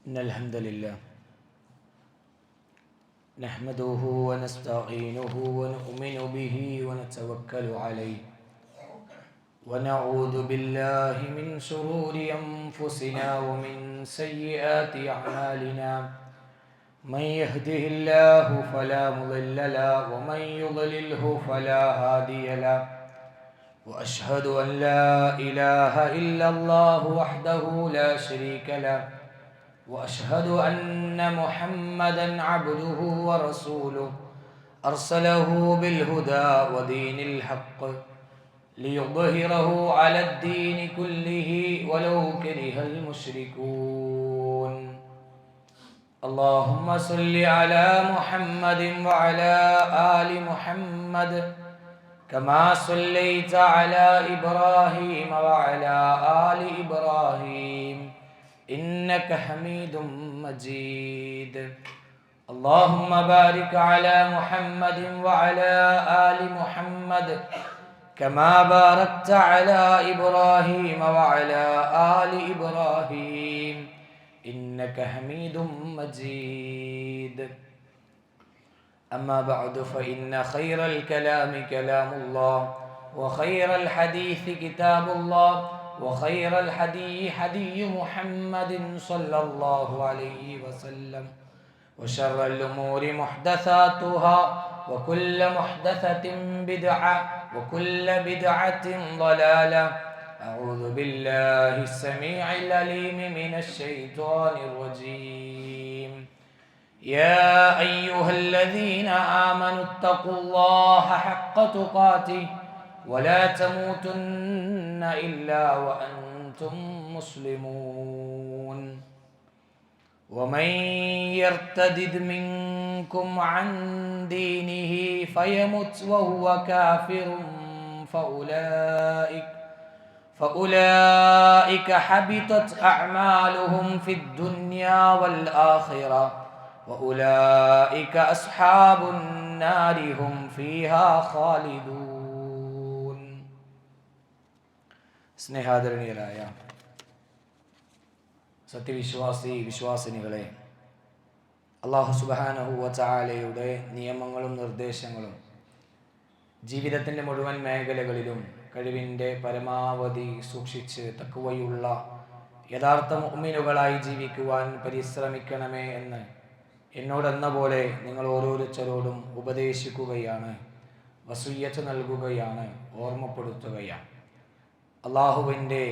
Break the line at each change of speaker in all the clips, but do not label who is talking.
إن الحمد لله نحمده ونستعينه ونؤمن به ونتوكل عليه ونعوذ بالله من شرور أنفسنا ومن سيئات أعمالنا من يهده الله فلا مضل له ومن يضلله فلا هادي له وأشهد أن لا إله إلا الله وحده لا شريك له وأشهد أن محمدًا عبده ورسوله أرسله بالهدى ودين الحق ليظهره على الدين كله ولو كره المشركون اللهم صل على محمد وعلى آل محمد كما صليت على إبراهيم وعلى آل إبراهيم إنك حميد مجيد اللهم بارك على محمد وعلى آل محمد كما باركت على إبراهيم وعلى آل إبراهيم إنك حميد مجيد أما بعد فإن خير الكلام كلام الله وخير الحديث كتاب الله وخير الحدي حدي محمد صلى الله عليه وسلم وشر الأمور محدثاتها وكل محدثة بدعة وكل بدعة ضلالة أعوذ بالله السميع العليم من الشيطان الرجيم يا أيها الذين آمنوا اتقوا الله حق تقاته ولا تموتن إلا وأنتم مسلمون ومن يرتدد منكم عن دينه فيمت وهو كافر فأولئك حبطت أعمالهم في الدنيا والآخرة وأولئك أصحاب النار هم فيها خالدون സ്നേഹാദരണീയരായ സത്യവിശ്വാസി വിശ്വാസിനികളെ, അല്ലാഹു സുബ്ഹാനഹു വ തആലയുടെ നിയമങ്ങളും നിർദ്ദേശങ്ങളും ജീവിതത്തിൻ്റെ മുഴുവൻ മേഖലകളിലും കഴിവിൻ്റെ പരമാവധി സൂക്ഷിച്ച് തഖ്വയുള്ള യഥാർത്ഥ മുഅ്മിനുകളായി ജീവിക്കുവാൻ പരിശ്രമിക്കണമേ എന്ന് എന്നോടെന്ന പോലെ നിങ്ങൾ ഓരോരുത്തരോടും ഉപദേശിക്കുകയാണ്, വസിയ്യത്ത് നൽകുകയാണ്, ഓർമ്മപ്പെടുത്തുകയാണ്. അള്ളാഹുവിൻ്റെ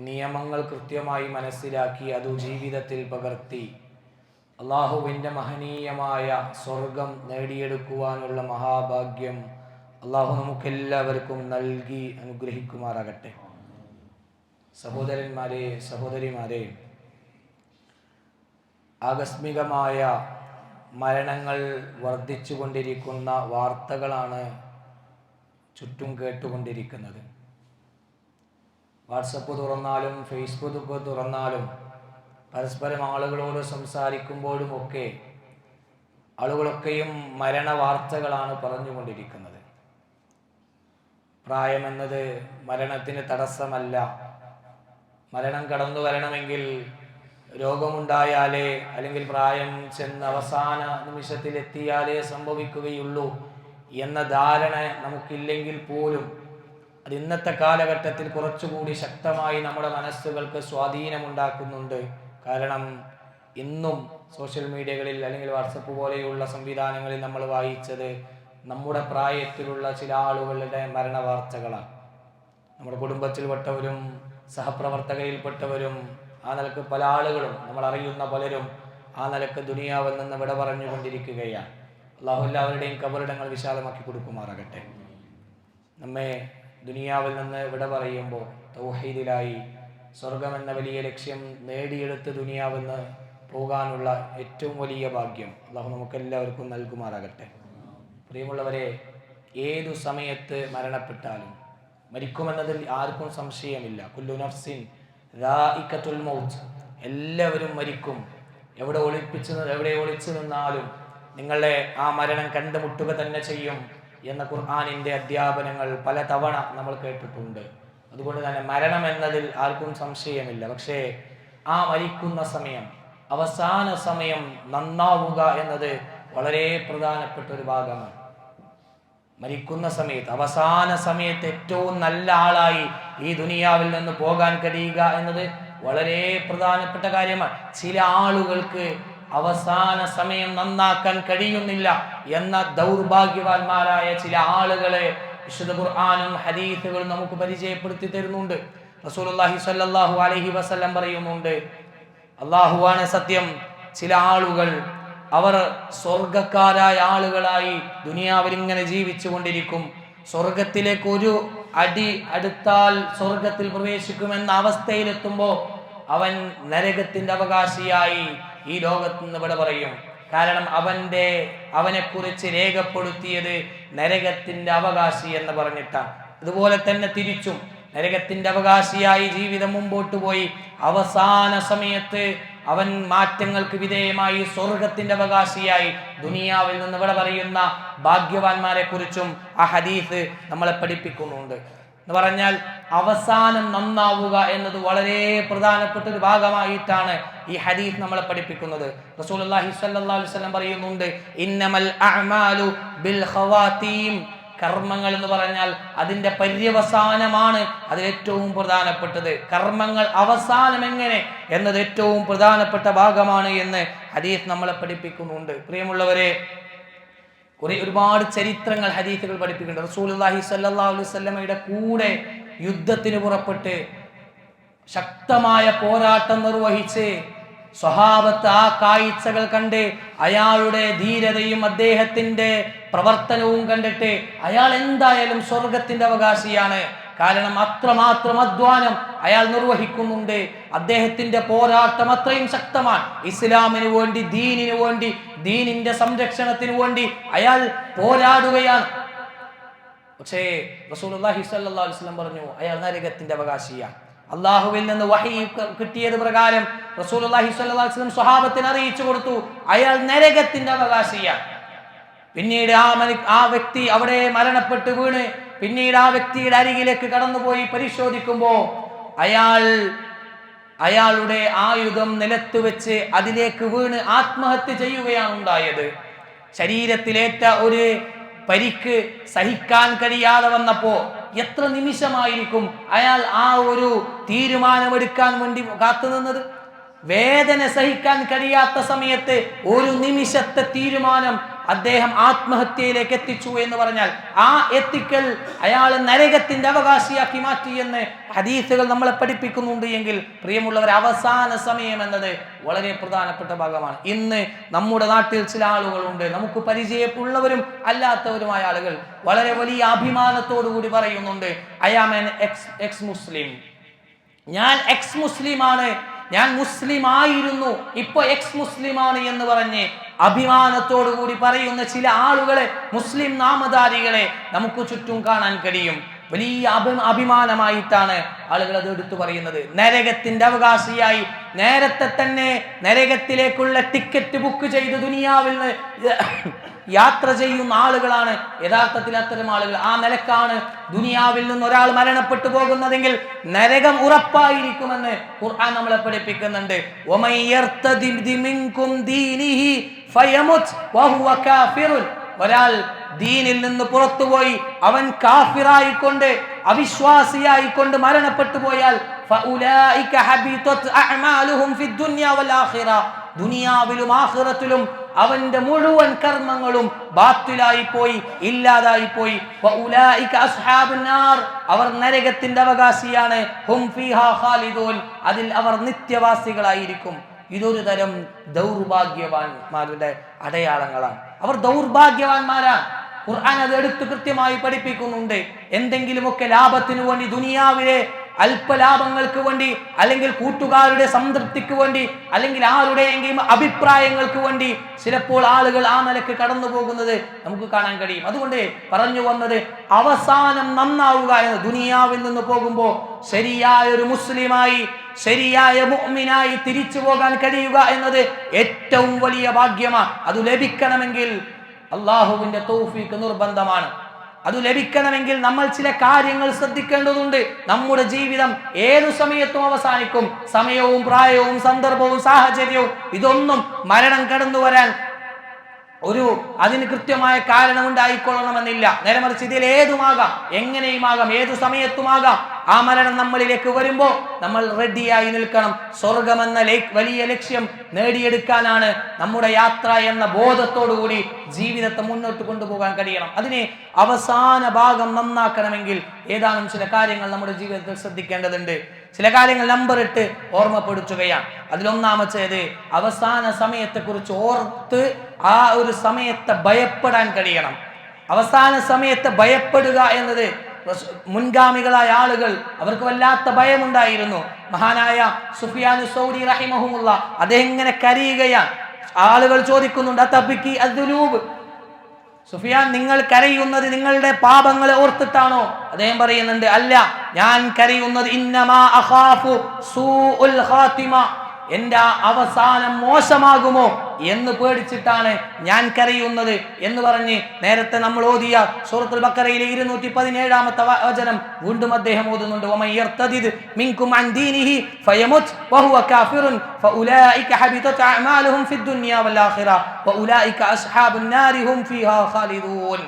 നിയമങ്ങൾ കൃത്യമായി മനസ്സിലാക്കി അത് ജീവിതത്തിൽ പകർത്തി അള്ളാഹുവിൻ്റെ മഹനീയമായ സ്വർഗം നേടിയെടുക്കുവാനുള്ള മഹാഭാഗ്യം അള്ളാഹു നമുക്കെല്ലാവർക്കും നൽകി അനുഗ്രഹിക്കുമാറാകട്ടെ. സഹോദരന്മാരെ, സഹോദരിമാരെ, ആകസ്മികമായ മരണങ്ങൾ വർദ്ധിച്ചു കൊണ്ടിരിക്കുന്ന വാർത്തകളാണ് ചുറ്റും കേട്ടുകൊണ്ടിരിക്കുന്നത്. വാട്സപ്പ് തുറന്നാലും ഫേസ്ബുക്ക് തുറന്നാലും പരസ്പരം ആളുകളോട് സംസാരിക്കുമ്പോഴുമൊക്കെ ആളുകളൊക്കെയും മരണ വാർത്തകളാണ് പറഞ്ഞുകൊണ്ടിരിക്കുന്നത്. പ്രായമെന്നത് മരണത്തിന് തടസ്സമല്ല. മരണം കടന്നു വരണമെങ്കിൽ രോഗമുണ്ടായാലേ അല്ലെങ്കിൽ പ്രായം ചെന്ന് അവസാന നിമിഷത്തിലെത്തിയാലേ സംഭവിക്കുകയുള്ളൂ എന്ന ധാരണ നമുക്കില്ലെങ്കിൽ പോലും അത് ഇന്നത്തെ കാലഘട്ടത്തിൽ കുറച്ചുകൂടി ശക്തമായി നമ്മുടെ മനസ്സുകൾക്ക് സ്വാധീനമുണ്ടാക്കുന്നുണ്ട്. കാരണം ഇന്നും സോഷ്യൽ മീഡിയകളിൽ അല്ലെങ്കിൽ വാട്സപ്പ് പോലെയുള്ള സംവിധാനങ്ങളിൽ നമ്മൾ വായിച്ചത് നമ്മുടെ പ്രായത്തിലുള്ള ചില ആളുകളുടെ മരണ വാർത്തകളാണ്. നമ്മുടെ കുടുംബത്തിൽപ്പെട്ടവരും സഹപ്രവർത്തകരിൽപ്പെട്ടവരും ആ നിലക്ക് പല ആളുകളും നമ്മൾ അറിയുന്ന പലരും ആ നിലക്ക് ദുനിയാവിൽ നിന്ന് വിട പറഞ്ഞുകൊണ്ടിരിക്കുകയാണ്. അല്ലാഹു എല്ലാവരുടെയും ഖബറിടങ്ങൾ വിശാലമാക്കി കൊടുക്കുമാറാകട്ടെ. നമ്മെ ദുനിയാവിൽ നിന്ന് വിട പറയുമ്പോൾ തൗഹീദിലായി സ്വർഗമെന്ന വലിയ ലക്ഷ്യം നേടിയെടുത്ത് ദുനിയാവിൽ നിന്ന് പോകാനുള്ള ഏറ്റവും വലിയ ഭാഗ്യം അല്ലാഹു നമുക്കെല്ലാവർക്കും നൽകുമാറാകട്ടെ. പ്രിയമുള്ളവരെ, ഏതു സമയത്ത് മരണപ്പെട്ടാലും മരിക്കുമെന്നതിൽ ആർക്കും സംശയമില്ല. കുല്ലു നഫ്സിൻ ദാഇഖത്തുൽ മൗത്ത്, എല്ലാവരും മരിക്കും. എവിടെ ഒളിച്ചു നിന്നാലും നിങ്ങളെ ആ മരണം കണ്ടുമുട്ടുക തന്നെ ചെയ്യും എന്ന ഖുർആനിൻ്റെ അധ്യാപനങ്ങൾ പല തവണ നമ്മൾ കേട്ടിട്ടുണ്ട്. അതുകൊണ്ട് തന്നെ മരണം എന്നതിൽ ആർക്കും സംശയമില്ല. പക്ഷേ ആ മരിക്കുന്ന സമയം അവസാന സമയം നന്നാവുക എന്നത് വളരെ പ്രധാനപ്പെട്ട ഒരു ഭാഗമാണ്. മരിക്കുന്ന സമയത്ത്, അവസാന സമയത്ത് ഏറ്റവും നല്ല ആളായി ഈ ദുനിയാവിൽ നിന്ന് പോകാൻ കഴിയുക എന്നത് വളരെ പ്രധാനപ്പെട്ട കാര്യമാണ്. ചില ആളുകൾക്ക് അവസാന സമയം നന്നാക്കാൻ കഴിയുന്നില്ല എന്ന ദൗർഭാഗ്യവാന്മാരായ ചില ആളുകളെ വിശുദ്ധ ഖുർആനും ഹദീസുകളും നമുക്ക് പരിചയപ്പെടുത്തി തരുന്നുണ്ട്. റസൂലുള്ളാഹി സ്വല്ലല്ലാഹു അലൈഹി വസല്ലം പറയുന്നുണ്ട്, അല്ലാഹുവാണ് സത്യം, ചില ആളുകൾ അവർ സ്വർഗക്കാരായ ആളുകളായി ദുനിയാവിൽ ഇങ്ങനെ ജീവിച്ചു കൊണ്ടിരിക്കും. സ്വർഗത്തിലേക്ക് ഒരു അടി അടുത്താൽ സ്വർഗത്തിൽ പ്രവേശിക്കുമെന്ന അവസ്ഥയിലെത്തുമ്പോൾ അവൻ നരകത്തിന്റെ അവകാശിയായി ഈ ലോകത്ത് നിന്ന് ഇവിടെ പറയും. കാരണം അവനെക്കുറിച്ച് രേഖപ്പെടുത്തിയത് നരകത്തിന്റെ അവകാശി എന്ന് പറഞ്ഞിട്ടാണ്. അതുപോലെ തന്നെ തിരിച്ചും നരകത്തിന്റെ അവകാശിയായി ജീവിതം മുമ്പോട്ട് പോയി അവസാന സമയത്ത് അവൻ മാറ്റങ്ങൾക്ക് വിധേയമായി സ്വർഗത്തിന്റെ അവകാശിയായി ദുനിയാവിൽ നിന്ന് ഇവിടെ പറയുന്ന ഭാഗ്യവാന്മാരെ കുറിച്ചും ആ ഹദീസ് നമ്മളെ പഠിപ്പിക്കുന്നുണ്ട്. എന്ന് പറഞ്ഞാൽ അവസാനം നന്നാവുക എന്നത് വളരെ പ്രധാനപ്പെട്ട ഒരു ഭാഗമായിട്ടാണ് ഈ ഹദീസ് നമ്മളെ പഠിപ്പിക്കുന്നത്. റസൂലുള്ളാഹി സ്വല്ലല്ലാഹു അലൈഹി വസല്ലം പറയുന്നുണ്ട്, ഇന്നമൽ അഅ്മാലു ബിൽ ഖവാതീം, കർമ്മങ്ങൾ എന്ന് പറഞ്ഞാൽ അതിന്റെ പര്യവസാനമാണ് അതിൽ ഏറ്റവും പ്രധാനപ്പെട്ടത്. കർമ്മങ്ങൾ അവസാനം എങ്ങനെ എന്നത് ഏറ്റവും പ്രധാനപ്പെട്ട ഭാഗമാണ് എന്ന് ഹദീസ് നമ്മളെ പഠിപ്പിക്കുന്നുണ്ട്. പ്രിയമുള്ളവരെ, ഒരുപാട് ചരിത്രങ്ങൾ ഹദീസുകൾ പഠിപ്പിക്കുന്നുണ്ട്. റസൂലുള്ളാഹി സ്വല്ലല്ലാഹു അലൈഹി വസല്ലമയുടെ കൂടെ യുദ്ധത്തിന് പുറപ്പെട്ട് ശക്തമായ പോരാട്ടം നിർവഹിച്ച് സ്വഹാബത്ത് ആ കാഴ്ചകൾ കണ്ട് അയാളുടെ ധീരതയും അദ്ദേഹത്തിന്റെ പ്രവർത്തനവും കണ്ടിട്ട് അയാൾ എന്തായാലും സ്വർഗത്തിന്റെ അവകാശിയാണ്. കാരണം അത്രമാത്രം അധ്വാനം അയാൾ നിർവഹിക്കുന്നുണ്ട്. അദ്ദേഹത്തിന്റെ പോരാട്ടം അത്രയും ശക്തമാണ്. ഇസ്ലാമിന് വേണ്ടി, ദീനിനു വേണ്ടി, ദീനിന്റെ സംരക്ഷണത്തിന് വേണ്ടി അയാൾ പോരാടുകയാണ്. പക്ഷേ റസൂലുള്ളാഹി സ്വല്ലല്ലാഹു അലൈഹി വസല്ലം പറഞ്ഞു, അയാൾ നരകത്തിന്റെ അവകാശിയാണ്. അള്ളാഹുവിൽ നിന്ന് വഹി കിട്ടിയത് പ്രകാരം റസൂലുള്ളാഹി സ്വല്ലല്ലാഹു അലൈഹി വസല്ലം സ്വഹാബത്തിന് അറിയിച്ചു കൊടുത്തു, അയാൾ നരകത്തിന്റെ അവകാശിയാണ്. പിന്നീട് ആ വ്യക്തി അവിടെ മരണപ്പെട്ട് വീണ് പിന്നീട് ആ വ്യക്തിയുടെ അരികിലേക്ക് കടന്നുപോയി പരിശോധിക്കുമ്പോൾ അയാളുടെ ആയുധം നിലത്ത് വെച്ച് അതിലേക്ക് വീണ് ആത്മഹത്യ ചെയ്യുകയാണ് ഉണ്ടായത്. ശരീരത്തിലേറ്റ ഒരു പരിക്ക് സഹിക്കാൻ കഴിയാതെ വന്നപ്പോ എത്ര നിമിഷമായിരിക്കും അയാൾ ആ ഒരു തീരുമാനമെടുക്കാൻ വേണ്ടി കാത്തുനിന്നത്? വേദന സഹിക്കാൻ കഴിയാത്ത സമയത്ത് ഒരു നിമിഷത്തെ തീരുമാനം അദ്ദേഹം ആത്മഹത്യയിലേക്ക് എത്തിച്ചു എന്ന് പറഞ്ഞാൽ ആ എത്തിക്കൽ അയാൾ നരകത്തിന്റെ അവകാശിയാക്കി മാറ്റി എന്ന് ഹദീസുകൾ നമ്മളെ പഠിപ്പിക്കുന്നുണ്ട്. എങ്കിൽ പ്രിയമുള്ളവർ, അവസാന സമയം എന്നത് വളരെ പ്രധാനപ്പെട്ട ഭാഗമാണ്. ഇന്ന് നമ്മുടെ നാട്ടിൽ ചില ആളുകളുണ്ട്, നമുക്ക് പരിചയമുള്ളവരും അല്ലാത്തവരുമായ ആളുകൾ വളരെ വലിയ അഭിമാനത്തോടു കൂടി പറയുന്നുണ്ട്, I am an ex Muslim, ഞാൻ എക്സ് മുസ്ലിമാണ്, ഞാൻ മുസ്ലിം ആയിരുന്നു, ഇപ്പൊ എക്സ് മുസ്ലിമാണ് എന്ന് പറഞ്ഞ് അഭിമാനത്തോടു കൂടി പറയുന്ന ചില ആളുകളെ, മുസ്ലിം നാമധാരികളെ നമുക്ക് ചുറ്റും കാണാൻ കഴിയും. വലിയ അഭിമാനമായിട്ടാണ് ആളുകൾ അത് എടുത്തു പറയുന്നത്. നരകത്തിന്റെ അവകാശിയായി നേരത്തെ തന്നെ നരകത്തിലേക്കുള്ള ടിക്കറ്റ് ബുക്ക് ചെയ്ത് ദുനിയാവിൽ നിന്ന് യാത്ര ചെയ്യുന്ന ആളുകളാണ് യഥാർത്ഥത്തിൽ അത്തരം ആളുകൾ. ആ നിലക്കാണ് ദുനിയാവിൽ നിന്ന് ഒരാൾ മരണപ്പെട്ടു പോകുന്നതെങ്കിൽ നരകം ഉറപ്പായിരിക്കുമെന്ന് ഖുർആൻ നമ്മളെ പഠിപ്പിക്കുന്നുണ്ട്. ഒരാൾ ദീനിൽ നിന്ന് പുറത്തുപോയി അവൻ കാഫിറായിക്കൊണ്ട് അവിശ്വാസിയായിക്കൊണ്ട് മരണപ്പെട്ടു പോയാൽ ദുനിയാവിലും ആഖിറത്തിലും അവന്റെ മുഴുവൻ കർമ്മങ്ങളും ബാത്തിലായി പോയി, ഇല്ലാതായി പോയി. അവർ നരകത്തിന്റെ അവകാശിയാണ്. ഹും ഫീഹാ ഖാലിദൂൻ, അതിൽ അവർ നിത്യവാസികളായിരിക്കും. ഇതൊരു തരം ദൗർഭാഗ്യവാന്മാരുടെ അടയാളങ്ങളാണ്. അവർ ദൗർഭാഗ്യവാന്മാരാണ്. ഖുർആൻ അത് എടുത്ത് കൃത്യമായി പഠിപ്പിക്കുന്നുണ്ട്. എന്തെങ്കിലുമൊക്കെ ലാഭത്തിനു വേണ്ടി, ദുനിയാവിലെ അല്പലാഭങ്ങൾക്ക് വേണ്ടി, അല്ലെങ്കിൽ കൂട്ടുകാരുടെ സംതൃപ്തിക്ക് വേണ്ടി, അല്ലെങ്കിൽ ആരുടെയെങ്കിലും അഭിപ്രായങ്ങൾക്ക് വേണ്ടി ചിലപ്പോൾ ആളുകൾ ആ നിലക്ക് കടന്നു പോകുന്നത് നമുക്ക് കാണാൻ കഴിയും. അതുകൊണ്ട് പറഞ്ഞു വന്നത്, അവസാനം നന്നാവുക എന്ന്, ദുനിയാവിൽ നിന്ന് പോകുമ്പോൾ ശരിയായ ഒരു മുസ്ലിമായി, ശരിയായ മുഅ്മിനായി തിരിച്ചു പോകാൻ കഴിയുക എന്നത് ഏറ്റവും വലിയ ഭാഗ്യമാണ്. അത് ലഭിക്കണമെങ്കിൽ അള്ളാഹുവിന്റെ തൗഫീഖ് നിർബന്ധമാണ്. അത് ലഭിക്കണമെങ്കിൽ നമ്മൾ ചില കാര്യങ്ങൾ ശ്രദ്ധിക്കേണ്ടതുണ്ട്. നമ്മുടെ ജീവിതം ഏതു സമയത്തും അവസാനിക്കും. സമയവും പ്രായവും സന്ദർഭവും സാഹചര്യവും ഇതൊന്നും മരണം കടന്നു വരാൻ അതിന് കൃത്യമായ കാരണം ഉണ്ടായിക്കൊള്ളണമെന്നില്ല. നേരെ മറിച്ച് ഇതിൽ ഏതുമാകാം, എങ്ങനെയുമാകാം, ഏതു സമയത്തുമാകാം. ആ മരണം നമ്മളിലേക്ക് വരുമ്പോൾ നമ്മൾ റെഡിയായി നിൽക്കണം. സ്വർഗമെന്ന വലിയ ലക്ഷ്യം നേടിയെടുക്കാനാണ് നമ്മുടെ യാത്ര എന്ന ബോധത്തോടുകൂടി ജീവിതത്തെ മുന്നോട്ട് കൊണ്ടുപോകാൻ കഴിയണം. അതിനെ അവസാന ഭാഗം നന്നാക്കണമെങ്കിൽ ഏതാനും ചില കാര്യങ്ങൾ നമ്മുടെ ജീവിതത്തിൽ ശ്രദ്ധിക്കേണ്ടതുണ്ട്. ചില കാര്യങ്ങൾ നമ്പർ ഇട്ട് ഓർമ്മപ്പെടുത്തുകയാണ്. അതിലൊന്നാമത്തേത്, അവസാന സമയത്തെക്കുറിച്ച് ഓർത്ത് ആ ഒരു സമയത്തെ ഭയപ്പെടാൻ കഴിയണം. അവസാന സമയത്തെ ഭയപ്പെടുക എന്നത് മുൻഗാമികളായ ആളുകൾ അവർക്ക് വല്ലാത്ത ഭയമുണ്ടായിരുന്നു. മഹാനായ സുഫിയാൻ സൗരി റഹിമഹുമുള്ള അദ്ദേഹം ഇങ്ങനെ കരയുകയാണ്. ആളുകൾ ചോദിക്കുന്നുണ്ട്, അതബിക്കി അദ്ദുനൂബ്, സുഫിയാൻ നിങ്ങൾ കരയുന്നത് നിങ്ങളുടെ പാപങ്ങളെ ഓർത്തിട്ടാണോ? അദ്ദേഹം പറയുന്നുണ്ട്, അല്ല, ഞാൻ കരയുന്നത് ഇന്നമാ അഖാഫു സൂഉൽ ഖാതിമ, എന്റെ അവസാനം മോശമാകുമോ എന്ന് പേടിച്ചിട്ടാണ് ഞാൻ കരയുന്നത് എന്ന് പറഞ്ഞ് നേരത്തെ നമ്മൾ ഓതിയ സൂറത്തുൽ ബഖറയിലെ 217-ാമത്തെ വചനം വീണ്ടും അദ്ദേഹം ഓതുന്നുണ്ട്. വമയർതദിദ് മിൻകും അൻ ദീനിഹി ഫയമുത് വഹുവ കാഫിറുൻ ഫഉലൈക ഹബിതത് അഅമാലുഹും ഫിദ് ദുനിയ വൽ ആഖിറ വഉലൈക അസ്ഹാബുൻ നാരി ഹും ഫീഹാ ഖാലിദൂൻ.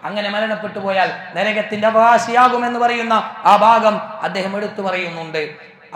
അങ്ങനെ മരണപ്പെട്ടു പോയാൽ നരകത്തിന്റെ അവകാശിയാകുമെന്ന് പറയുന്ന ആ ഭാഗം അദ്ദേഹം എടുത്തു പറയുന്നുണ്ട്.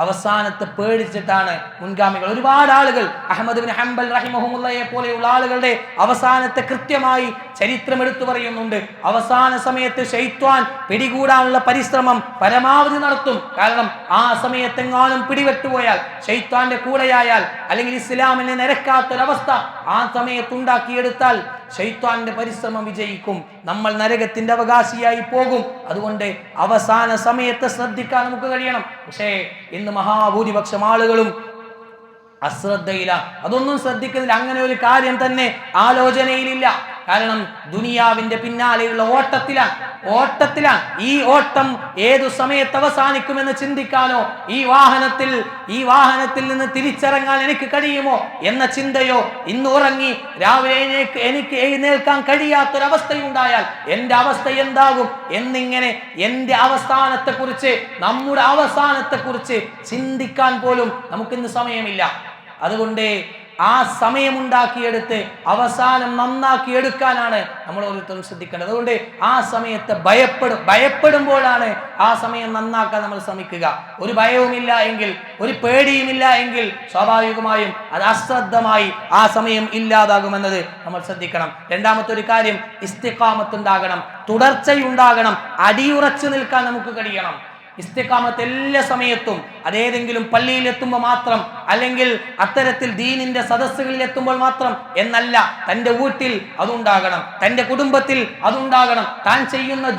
അവസാനത്തെ പേടിച്ചിട്ടാണ് മുൻഗാമികൾ, ഒരുപാട് ആളുകൾ, അഹ്മദ് ഇബ്നു ഹംബൽ റഹിമഹുമുള്ളയെ പോലെയുള്ള ആളുകളുടെ അവസാനത്തെ കൃത്യമായി ചരിത്രം എടുത്തു പറയുന്നുണ്ട്. അവസാന സമയത്ത് ശൈത്വാൻ പിടികൂടാനുള്ള പരിശ്രമം പരമാവധി നടത്തും. കാരണം ആ സമയത്തെങ്ങാനും പിടിപെട്ടുപോയാൽ, ശൈത്വാന്റെ കൂടെയായാൽ, അല്ലെങ്കിൽ ഇസ്ലാമിനെ നിരക്കാത്തൊരവസ്ഥ ആ സമയത്തുണ്ടാക്കിയെടുത്താൽ ശൈത്വാന്റെ പരിശ്രമം വിജയിക്കും. നമ്മൾ നരകത്തിന്റെ അവകാശിയായി പോകും. അതുകൊണ്ട് അവസാന സമയത്തെ ശ്രദ്ധിക്കാൻ നമുക്ക് കഴിയണം. പക്ഷേ ഇന്ന് മഹാഭൂരിപക്ഷം ആളുകളും അശ്രദ്ധയില്ല, അതൊന്നും ശ്രദ്ധിക്കുന്നില്ല. അങ്ങനെ ഒരു കാര്യം തന്നെ ആലോചനയിലില്ല. കാരണം ദുനിയാവിന്റെ പിന്നാലെയുള്ള ഓട്ടത്തിലാണ്. ഈ ഓട്ടം ഏതു സമയത്ത് അവസാനിക്കുമെന്ന് ചിന്തിക്കാനോ, ഈ വാഹനത്തിൽ നിന്ന് തിരിച്ചിറങ്ങാൻ എനിക്ക് കഴിയുമോ എന്ന ചിന്തയോ, ഇന്ന് ഉറങ്ങി രാവിലെ എനിക്ക് എഴുന്നേൽക്കാൻ കഴിയാത്തൊരവസ്ഥയുണ്ടായാൽ എന്റെ അവസ്ഥ എന്താകും എന്നിങ്ങനെ എന്റെ അവസാനത്തെക്കുറിച്ച്, നമ്മുടെ അവസാനത്തെക്കുറിച്ച് ചിന്തിക്കാൻ പോലും നമുക്കിന്ന് സമയമില്ല. അതുകൊണ്ട് ആ സമയമുണ്ടാക്കിയെടുത്ത് അവസാനം നന്നാക്കിയെടുക്കാനാണ് നമ്മൾ ഓരോരുത്തരും ശ്രദ്ധിക്കേണ്ടത്. അതുകൊണ്ട് ആ സമയത്തെ ഭയപ്പെടുമ്പോഴാണ് ആ സമയം നന്നാക്കാൻ നമ്മൾ ശ്രമിക്കുക. ഒരു ഭയവുമില്ല എങ്കിൽ, ഒരു പേടിയുമില്ല എങ്കിൽ സ്വാഭാവികമായും അത് അശ്രദ്ധമായി ആ സമയം ഇല്ലാതാകുമെന്നത് നമ്മൾ ശ്രദ്ധിക്കണം. രണ്ടാമത്തെ ഒരു കാര്യം, ഇസ്തിഖാമത്തുണ്ടാകണം, തുടർച്ചയുണ്ടാകണം, അടിയുറച്ചു നിൽക്കാൻ നമുക്ക് കഴിയണം. ഇസ്തിഖാമത്ത് എല്ലാ സമയത്തും, അതേതെങ്കിലും പള്ളിയിൽ എത്തുമ്പോൾ മാത്രം, അല്ലെങ്കിൽ അത്തരത്തിൽ ദീനിന്റെ സദസ്സുകളിൽ എത്തുമ്പോൾ മാത്രം എന്നല്ല. തന്റെ വീട്ടിൽ അതുണ്ടാകണം, തന്റെ കുടുംബത്തിൽ അതുണ്ടാകണം, താൻ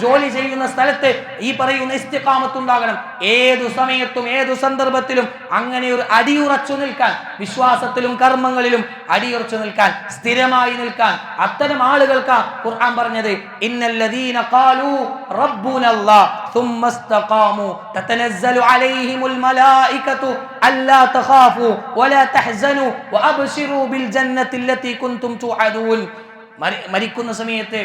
ജോലി ചെയ്യുന്ന സ്ഥലത്ത് ഈ പറയുന്ന ഇസ്തിഖാമത്ത് ഉണ്ടാകണം. ഏതു സമയത്തും ഏതു സന്ദർഭത്തിലും അങ്ങനെ ഒരു അടിയുറച്ചു നിൽക്കാൻ, വിശ്വാസത്തിലും കർമ്മങ്ങളിലും അടിയുറച്ചു നിൽക്കാൻ, സ്ഥിരമായി നിൽക്കാൻ, അത്തരം ആളുകൾക്ക് ഖുർആൻ പറഞ്ഞത്, ഇന്നല്ലദീന ഖാലൂ റബ്ബുനല്ലാഹ് ثم استقاموا تتنزل عليهم الملائكة ألا تخافوا ولا تحزنوا وأبشروا بالجنة التي كنتم توعدون. മരിക്കുന്ന സമയത്ത്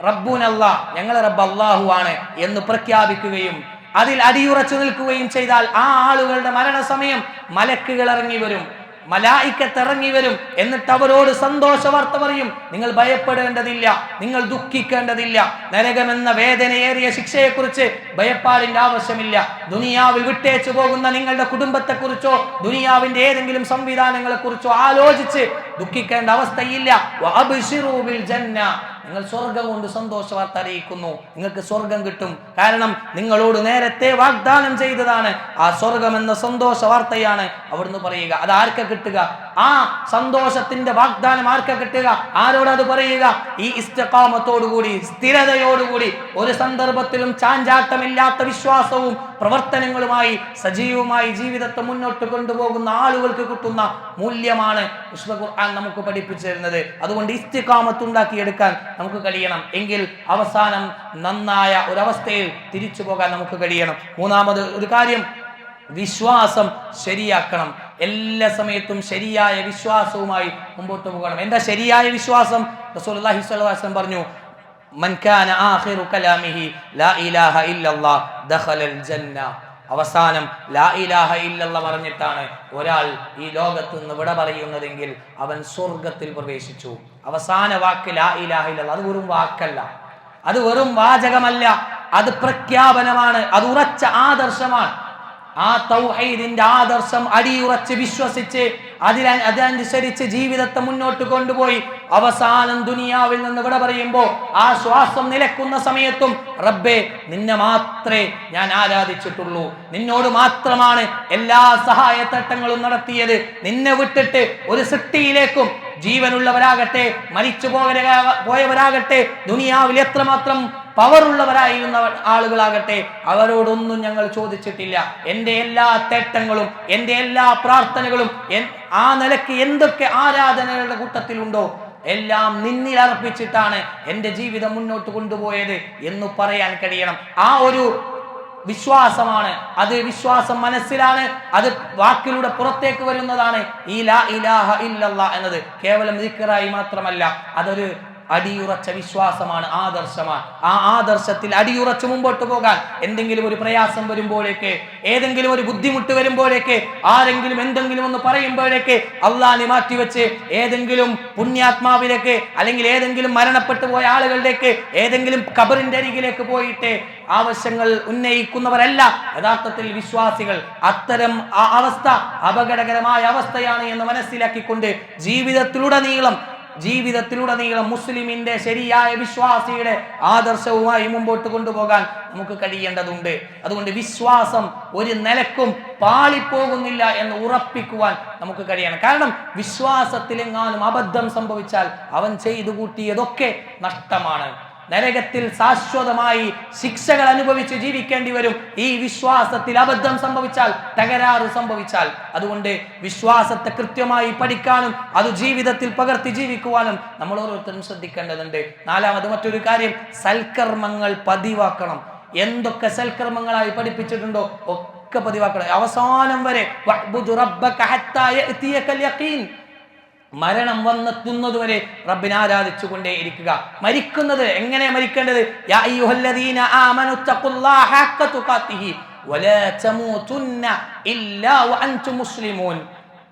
റബ്ബുനല്ലാഹ്, ഞങ്ങളുടെ റബ്ബ് അല്ലാഹു ആണ് എന്ന് പ്രഖ്യാപിക്കുകയും അതിൽ അടിയുറച്ചു നിൽക്കുകയും ചെയ്താൽ ആ ആളുകളുടെ മരണസമയം മലക്കുകൾ ഇറങ്ങി വരും, മലായിക്കത്ത് ഇറങ്ങി വരും. എന്നിട്ട് അവരോട് സന്തോഷ വാർത്ത പറയും, നിങ്ങൾ ഭയപ്പെടേണ്ടതില്ല, നിങ്ങൾ ദുഃഖിക്കേണ്ടതില്ല, നരകമെന്ന വേദനയേറിയ ശിക്ഷയെക്കുറിച്ച് ഭയപ്പാടിന്റെ ആവശ്യമില്ല. ദുനിയാവിൽ വിട്ടേച്ചു പോകുന്ന നിങ്ങളുടെ കുടുംബത്തെക്കുറിച്ചോ ദുനിയാവിന്റെ ഏതെങ്കിലും സംവിധാനങ്ങളെ കുറിച്ചോ ആലോചിച്ച് ദുഃഖിക്കേണ്ട അവസ്ഥയില്ല. വഅബ്ശിറൂ ബിൽ ജന്ന, നിങ്ങൾ സ്വർഗം കൊണ്ട് സന്തോഷ വാർത്ത അറിയിക്കുന്നു, നിങ്ങൾക്ക് സ്വർഗം കിട്ടും. കാരണം നിങ്ങളോട് നേരത്തെ വാഗ്ദാനം ചെയ്തതാണ്. ആ സ്വർഗം എന്ന സന്തോഷ വാർത്തയാണ് അവിടുന്ന് പറയുക. അത് ആർക്കാ കിട്ടുക? ആ സന്തോഷത്തിന്റെ വാഗ്ദാനം ആർക്കാ കിട്ടുക? ആരോടത് പറയുക? ഈ ഇസ്തിഖാമത്തോടുകൂടി, സ്ഥിരതയോടുകൂടി, ഒരു സന്ദർഭത്തിലും ചാഞ്ചാട്ടമില്ലാത്ത വിശ്വാസവും പ്രവർത്തനങ്ങളുമായി സജീവമായി ജീവിതത്തെ മുന്നോട്ട് കൊണ്ടുപോകുന്ന ആളുകൾക്ക് കിട്ടുന്ന മൂല്യമാണ് വിശുദ്ധ ഖുർആൻ നമുക്ക് പഠിപ്പിച്ചു തരുന്നത്. അതുകൊണ്ട് ഇസ്തിഖാമത്ത് ഉണ്ടാക്കിയെടുക്കാൻ നമുക്ക് കഴിയണം. എങ്കിൽ അവസാനം നന്നായ ഒരവസ്ഥയിൽ തിരിച്ചു പോകാൻ നമുക്ക് കഴിയണം. മൂന്നാമത് ഒരു കാര്യം, വിശ്വാസം ശരിയാക്കണം. എല്ലാ സമയത്തും ശരിയായ വിശ്വാസവുമായി മുമ്പോട്ട് പോകണം. എന്താ ശരിയായ വിശ്വാസം? റസൂലുള്ളാഹി സ്വല്ലല്ലാഹു അലൈഹി വസല്ലം പറഞ്ഞു, മൻ കാന ആഖിറു കലാമിഹി ലാ ഇലാഹ ഇല്ലല്ലാഹ് ദഖലൽ ജന്ന. അവസാനം ലാ ഇലാഹ ഇല്ലല്ലാഹ് പറഞ്ഞിട്ടാണ് ഒരാൾ ഈ ലോകത്ത് നിന്ന് വിട പറയുന്നതെങ്കിൽ അവൻ സ്വർഗത്തിൽ പ്രവേശിച്ചു. അവസാന വാക്ക് ലാ ഇലാഹ ഇല്ലല്ലാഹ്. അത് വെറും വാക്കല്ല, അത് വെറും വാചകമല്ല, അത് പ്രഖ്യാപനമാണ്, അത് ഉറച്ച ആദർശമാണ്. ആ തൗഹീദിന്റെ ആദർശം അടിയുറച്ച് വിശ്വസിച്ച് അതനുസരിച്ച് ജീവിതത്തെ മുന്നോട്ട് കൊണ്ടുപോയി അവസാനം ദുനിയാവിൽ നിന്ന് വിട പറയുമ്പോൾ ആ ശ്വാസം നിലക്കുന്ന സമയത്തും റബ്ബേ നിന്നെ മാത്രമേ ഞാൻ ആരാധിച്ചിട്ടുള്ളൂ, നിന്നോട് മാത്രമാണ് എല്ലാ സഹായത്തട്ടങ്ങളും നടത്തിയത്, നിന്നെ വിട്ടിട്ട് ഒരു സൃഷ്ടിയിലേക്കും ജീവനുള്ളവരാകട്ടെ മരിച്ചു പോയവരാകട്ടെ ദുനിയാവിൽ എത്രമാത്രം പവറുള്ളവരായിരുന്ന ആളുകളാകട്ടെ അവരോടൊന്നും ഞങ്ങൾ ചോദിച്ചിട്ടില്ല. എൻ്റെ എല്ലാ തേട്ടങ്ങളും എൻ്റെ എല്ലാ പ്രാർത്ഥനകളും ആ നിലയ്ക്ക് എന്തൊക്കെ ആരാധനകളുടെ കൂട്ടത്തിലുണ്ടോ എല്ലാം നിന്നിൽ അർപ്പിച്ചിട്ടാണ് എൻ്റെ ജീവിതം മുന്നോട്ട് കൊണ്ടുപോയത് എന്ന് പറയാൻ കഴിയണം. ആ ഒരു വിശ്വാസമാണ്, അത് വിശ്വാസം മനസ്സിലാണ്, അത് വാക്കിലൂടെ പുറത്തേക്ക് വരുന്നതാണ്. ഈ ലാ ഇലാഹ ഇല്ലല്ലാഹ് എന്നത് കേവലം ദിക്റായി മാത്രമല്ല, അതൊരു അടിയുറച്ച വിശ്വാസമാണ്, ആദർശമാണ്. ആ ആദർശത്തിൽ അടിയുറച്ച് മുമ്പോട്ട് പോകാൻ എന്തെങ്കിലും ഒരു പ്രയാസം വരുമ്പോഴേക്ക്, ഏതെങ്കിലും ഒരു ബുദ്ധിമുട്ട് വരുമ്പോഴേക്ക്, ആരെങ്കിലും എന്തെങ്കിലും ഒന്ന് പറയുമ്പോഴേക്ക് അള്ളാഹിനെ മാറ്റിവെച്ച് ഏതെങ്കിലും പുണ്യാത്മാവിലേക്ക് അല്ലെങ്കിൽ ഏതെങ്കിലും മരണപ്പെട്ടു പോയ ആളുകളിലേക്ക് ഏതെങ്കിലും ഖബറിന്റെ അരികിലേക്ക് പോയിട്ട് ആവശ്യങ്ങൾ ഉന്നയിക്കുന്നവരല്ല യഥാർത്ഥത്തിൽ വിശ്വാസികൾ. അത്തരം അവസ്ഥ അപകടകരമായ അവസ്ഥയാണ് എന്ന് മനസ്സിലാക്കിക്കൊണ്ട് ജീവിതത്തിലുടനീളം മുസ്ലിമിന്റെ ശരിയായ വിശ്വാസിയുടെ ആദർശവുമായി മുമ്പോട്ട് കൊണ്ടുപോകാൻ നമുക്ക് കഴിയേണ്ടതുണ്ട്. അതുകൊണ്ട് വിശ്വാസം ഒരു നിലക്കും പാളിപ്പോകുന്നില്ല എന്ന് ഉറപ്പിക്കുവാൻ നമുക്ക് കഴിയണം. കാരണം വിശ്വാസത്തിലെങ്ങാനും അബദ്ധം സംഭവിച്ചാൽ അവൻ ചെയ്തു കൂട്ടിയതൊക്കെ നഷ്ടമാണ്. നരകത്തിൽ ശാശ്വതമായി ശിക്ഷകൾ അനുഭവിച്ച് ജീവിക്കേണ്ടി വരും ഈ വിശ്വാസത്തിൽ അബദ്ധം സംഭവിച്ചാൽ, തകരാറ് സംഭവിച്ചാൽ. അതുകൊണ്ട് വിശ്വാസത്തെ കൃത്യമായി പഠിക്കാനും അത് ജീവിതത്തിൽ പകർത്തി ജീവിക്കുവാനും നമ്മൾ ഓരോരുത്തരും ശ്രദ്ധിക്കേണ്ടതുണ്ട്. നാലാമത് മറ്റൊരു കാര്യം, സൽക്കർമ്മങ്ങൾ പതിവാക്കണം. എന്തൊക്കെ സൽക്കർമ്മങ്ങളായി പഠിപ്പിച്ചിട്ടുണ്ടോ ഒക്കെ പതിവാക്കണം. അവസാനം വരെ മരണം വന്നെത്തുന്നത് വരെ റബ്ബിനെ ആരാധിച്ചുകൊണ്ടേ ഇരിക്കുക. മരിക്കുന്നത് എങ്ങനെ മരിക്കേണ്ടത്? യാ അയ്യുഹല്ലദീന ആമനു തഖുല്ലാഹ ഹഖ്ക തുഖാതിഹി വലാ തമൂതുന്ന ഇല്ലാ വഅൻതും മുസ്ലിമൂൻ.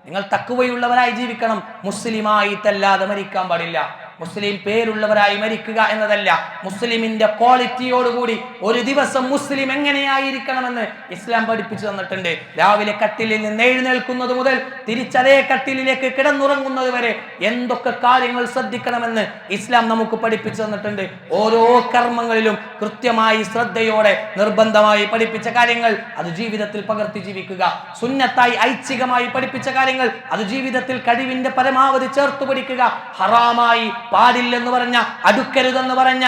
നിങ്ങൾ തഖ്വയുള്ളവരായി ജീവിക്കണം, മുസ്ലിമായിട്ടല്ലാതെ മരിക്കാൻ പാടില്ല. മുസ്ലിം പേരുള്ളവരായി മരിക്കുക എന്നതല്ല, മുസ്ലിമിന്റെ ക്വാളിറ്റിയോടുകൂടി ഒരു ദിവസം മുസ്ലിം എങ്ങനെയായിരിക്കണമെന്ന് ഇസ്ലാം പഠിപ്പിച്ചു തന്നിട്ടുണ്ട്. രാവിലെ കട്ടിലിൽ നിന്ന് എഴുന്നേൽക്കുന്നത് മുതൽ തിരിച്ചതേ കട്ടിലിലേക്ക് കിടന്നുറങ്ങുന്നത് വരെ എന്തൊക്കെ കാര്യങ്ങൾ ശ്രദ്ധിക്കണമെന്ന് ഇസ്ലാം നമുക്ക് പഠിപ്പിച്ചു തന്നിട്ടുണ്ട്. ഓരോ കർമ്മങ്ങളിലും കൃത്യമായി ശ്രദ്ധയോടെ നിർബന്ധമായി പഠിപ്പിച്ച കാര്യങ്ങൾ അത് ജീവിതത്തിൽ പകർത്തി ജീവിക്കുക. സുന്നത്തായി ഐച്ഛികമായി പഠിപ്പിച്ച കാര്യങ്ങൾ അത് ജീവിതത്തിൽ കഴിവിന്റെ പരമാവധി ചേർത്ത് പഠിക്കുക. ഹറാമായി പാടില്ലെന്ന് പറഞ്ഞ, അടുക്കരുതെന്ന് പറഞ്ഞ,